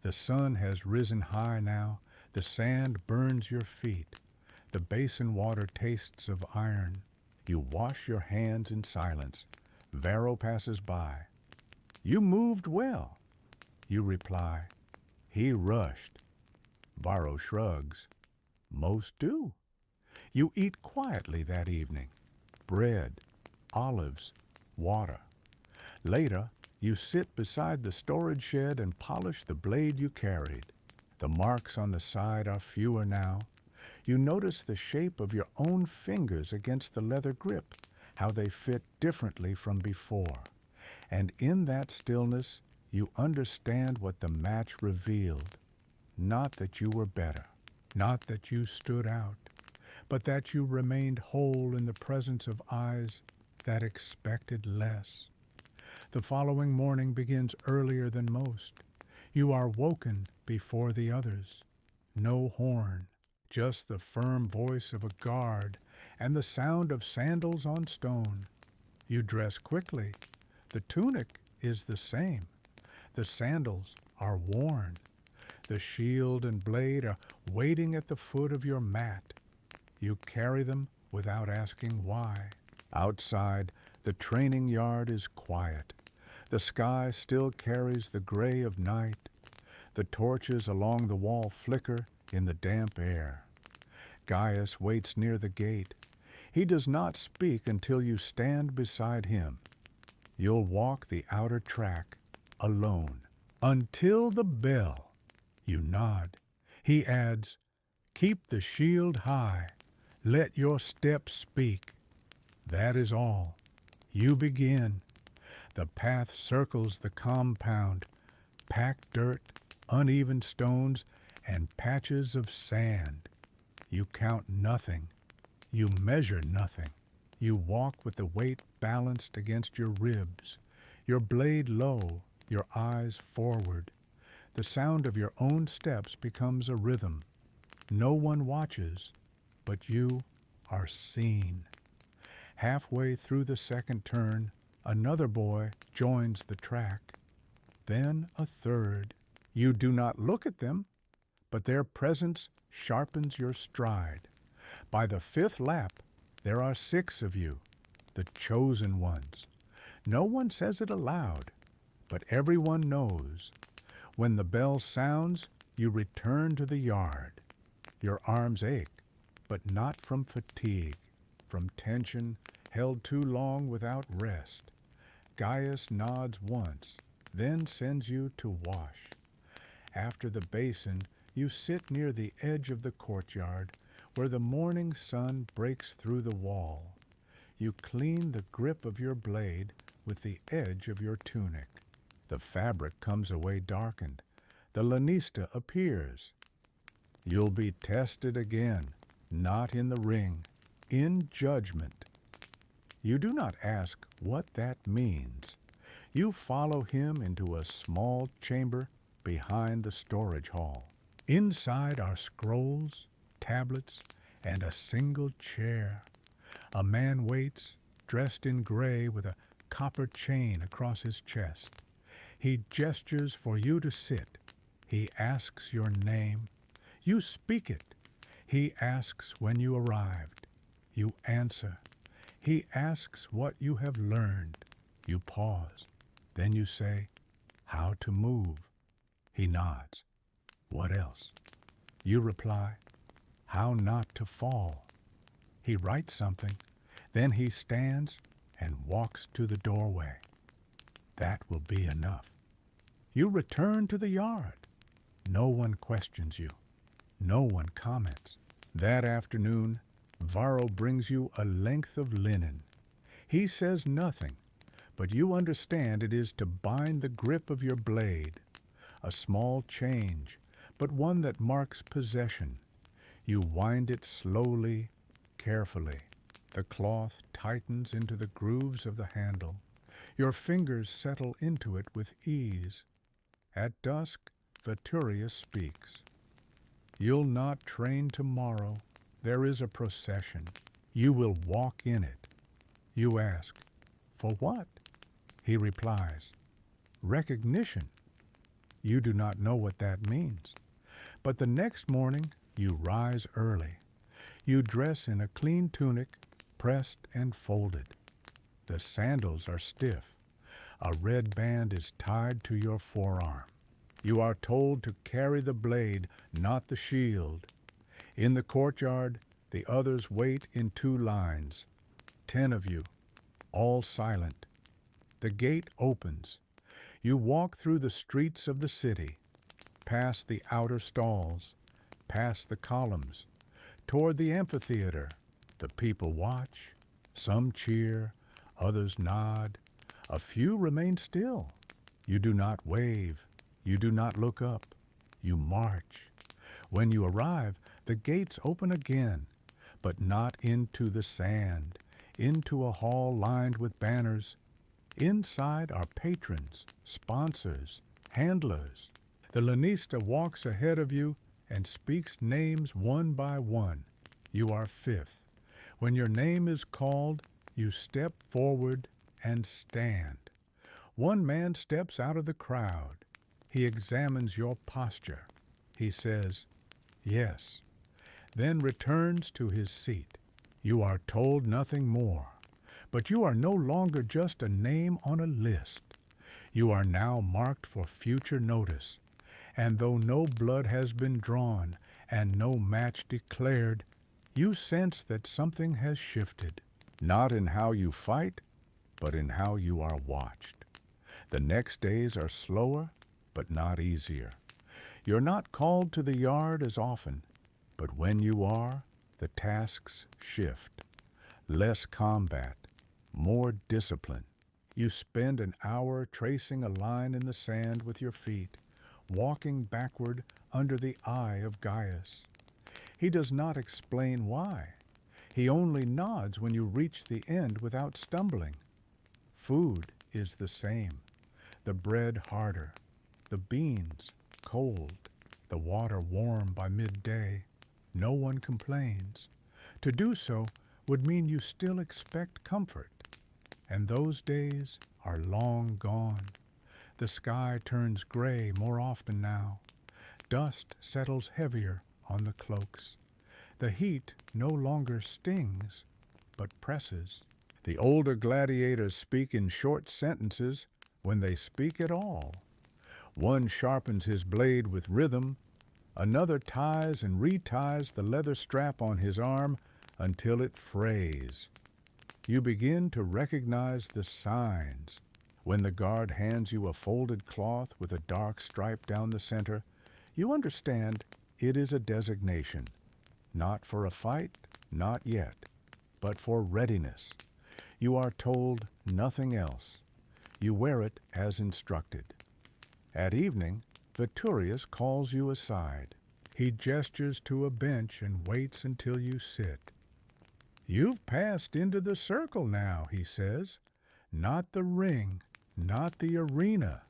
The sun has risen high now. The sand burns your feet. The basin water tastes of iron. You wash your hands in silence. Varro passes by. You moved well. You reply. He rushed. Varro shrugs. Most do. You eat quietly that evening. Bread, olives, water. Later, you sit beside the storage shed and polish the blade you carried. The marks on the side are fewer now. You notice the shape of your own fingers against the leather grip, how they fit differently from before. And in that stillness, you understand what the match revealed. Not that you were better, not that you stood out, but that you remained whole in the presence of eyes that expected less. The following morning begins earlier than most. You are woken before the others. No horn, just the firm voice of a guard and the sound of sandals on stone. You dress quickly. The tunic is the same. The sandals are worn. The shield and blade are waiting at the foot of your mat. You carry them without asking why. Outside, the training yard is quiet. The sky still carries the gray of night. The torches along the wall flicker in the damp air. Gaius waits near the gate. He does not speak until you stand beside him. You'll walk the outer track, alone, until the bell. You nod. He adds, keep the shield high. Let your steps speak. That is all. You begin. The path circles the compound, packed dirt, uneven stones, and patches of sand. You count nothing. You measure nothing. You walk with the weight balanced against your ribs, your blade low, your eyes forward. The sound of your own steps becomes a rhythm. No one watches, but you are seen. Halfway through the second turn, another boy joins the track. Then a third. You do not look at them, but their presence sharpens your stride. By the fifth lap, there are 6 of you, the chosen ones. No one says it aloud, but everyone knows. When the bell sounds, you return to the yard. Your arms ache, but not from fatigue, from tension held too long without rest. Gaius nods once, then sends you to wash. After the basin, you sit near the edge of the courtyard, where the morning sun breaks through the wall. You clean the grip of your blade with the edge of your tunic. The fabric comes away darkened. The lanista appears. You'll be tested again, not in the ring, in judgment. You do not ask what that means. You follow him into a small chamber behind the storage hall. Inside are scrolls, tablets, and a single chair. A man waits, dressed in gray with a copper chain across his chest. He gestures for you to sit. He asks your name. You speak it. He asks when you arrived. You answer. He asks what you have learned. You pause. Then you say, how to move. He nods. What else? You reply, how not to fall. He writes something. Then he stands and walks to the doorway. That will be enough. You return to the yard. No one questions you. No one comments. That afternoon, Varro brings you a length of linen. He says nothing, but you understand it is to bind the grip of your blade. A small change, but one that marks possession. You wind it slowly, carefully. The cloth tightens into the grooves of the handle. Your fingers settle into it with ease. At dusk, Veturius speaks. You'll not train tomorrow. There is a procession. You will walk in it. You ask, For what? He replies, recognition. You do not know what that means. But the next morning you rise early. You dress in a clean tunic, pressed and folded. The sandals are stiff. A red band is tied to your forearm. You are told to carry the blade, not the shield. In the courtyard, the others wait in 2 lines. 10 of you, all silent. The gate opens. You walk through the streets of the city, past the outer stalls, past the columns, toward the amphitheater. The people watch. Some cheer, others nod. A few remain still. You do not wave. You do not look up. You march. When you arrive, the gates open again, but not into the sand, into a hall lined with banners. Inside are patrons, sponsors, handlers. The lanista walks ahead of you and speaks names one by one. You are 5th. When your name is called, you step forward and stand. One man steps out of the crowd. He examines your posture. He says, yes, then returns to his seat. You are told nothing more, but you are no longer just a name on a list. You are now marked for future notice, and though no blood has been drawn and no match declared, you sense that something has shifted, not in how you fight, but in how you are watched. The next days are slower, but not easier. You're not called to the yard as often, but when you are, the tasks shift. Less combat, more discipline. You spend an hour tracing a line in the sand with your feet, walking backward under the eye of Gaius. He does not explain why. He only nods when you reach the end without stumbling. Food is the same. The bread harder, the beans cold, the water warm by midday. No one complains. To do so would mean you still expect comfort. And those days are long gone. The sky turns gray more often now. Dust settles heavier on the cloaks. The heat no longer stings, but presses. The older gladiators speak in short sentences when they speak at all. One sharpens his blade with rhythm. Another ties and reties the leather strap on his arm until it frays. You begin to recognize the signs. When the guard hands you a folded cloth with a dark stripe down the center, you understand it is a designation. Not for a fight, not yet, but for readiness. You are told nothing else. You wear it as instructed. At evening, Veturius calls you aside. He gestures to a bench and waits until you sit. You've passed into the circle now, he says. Not the ring, not the arena,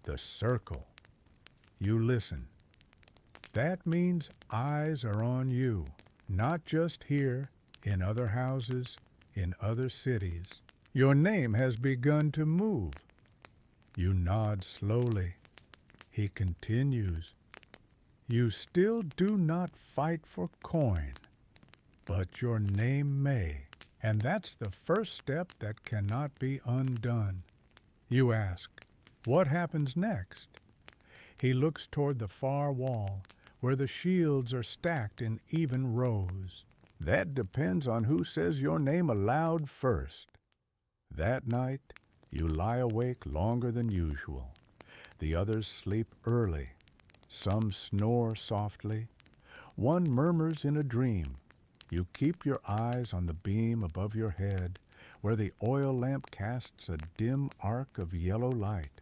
the circle. You listen. That means eyes are on you, not just here, in other houses, in other cities. Your name has begun to move. You nod slowly. He continues. You still do not fight for coin, but your name may, and that's the first step that cannot be undone. You ask, what happens next? He looks toward the far wall, where the shields are stacked in even rows. That depends on who says your name aloud first. That night, you lie awake longer than usual. The others sleep early. Some snore softly. One murmurs in a dream. You keep your eyes on the beam above your head, where the oil lamp casts a dim arc of yellow light.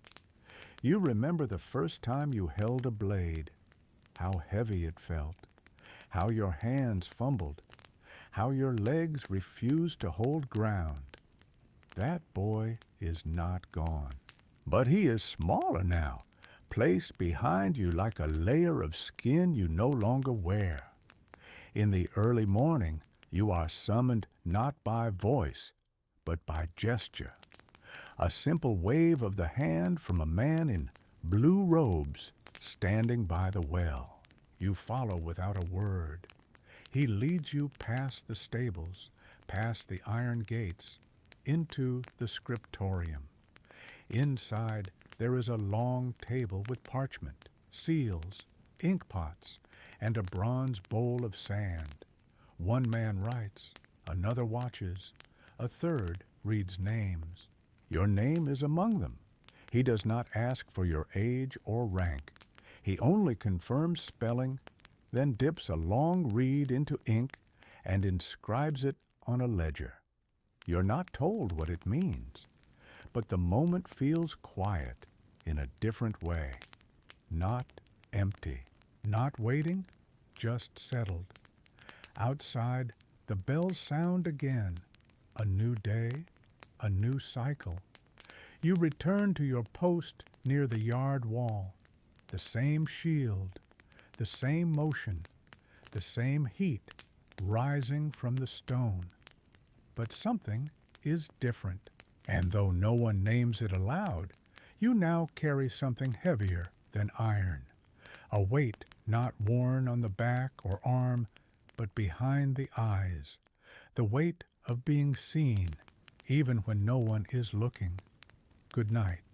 You remember the first time you held a blade, how heavy it felt, how your hands fumbled, how your legs refused to hold ground. That boy is not gone. But he is smaller now, placed behind you like a layer of skin you no longer wear. In the early morning, you are summoned not by voice, but by gesture. A simple wave of the hand from a man in blue robes standing by the well. You follow without a word. He leads you past the stables, past the iron gates, into the scriptorium. Inside there is a long table with parchment, seals, ink pots, and a bronze bowl of sand. One man writes, another watches, a third reads names. Your name is among them. He does not ask for your age or rank. He only confirms spelling, then dips a long reed into ink and inscribes it on a ledger. You're not told what it means, but the moment feels quiet in a different way. Not empty, not waiting, just settled. Outside, the bells sound again. A new day, a new cycle. You return to your post near the yard wall. The same shield, the same motion, the same heat rising from the stone. But something is different, and though no one names it aloud, you now carry something heavier than iron, a weight not worn on the back or arm, but behind the eyes, the weight of being seen, even when no one is looking. Good night.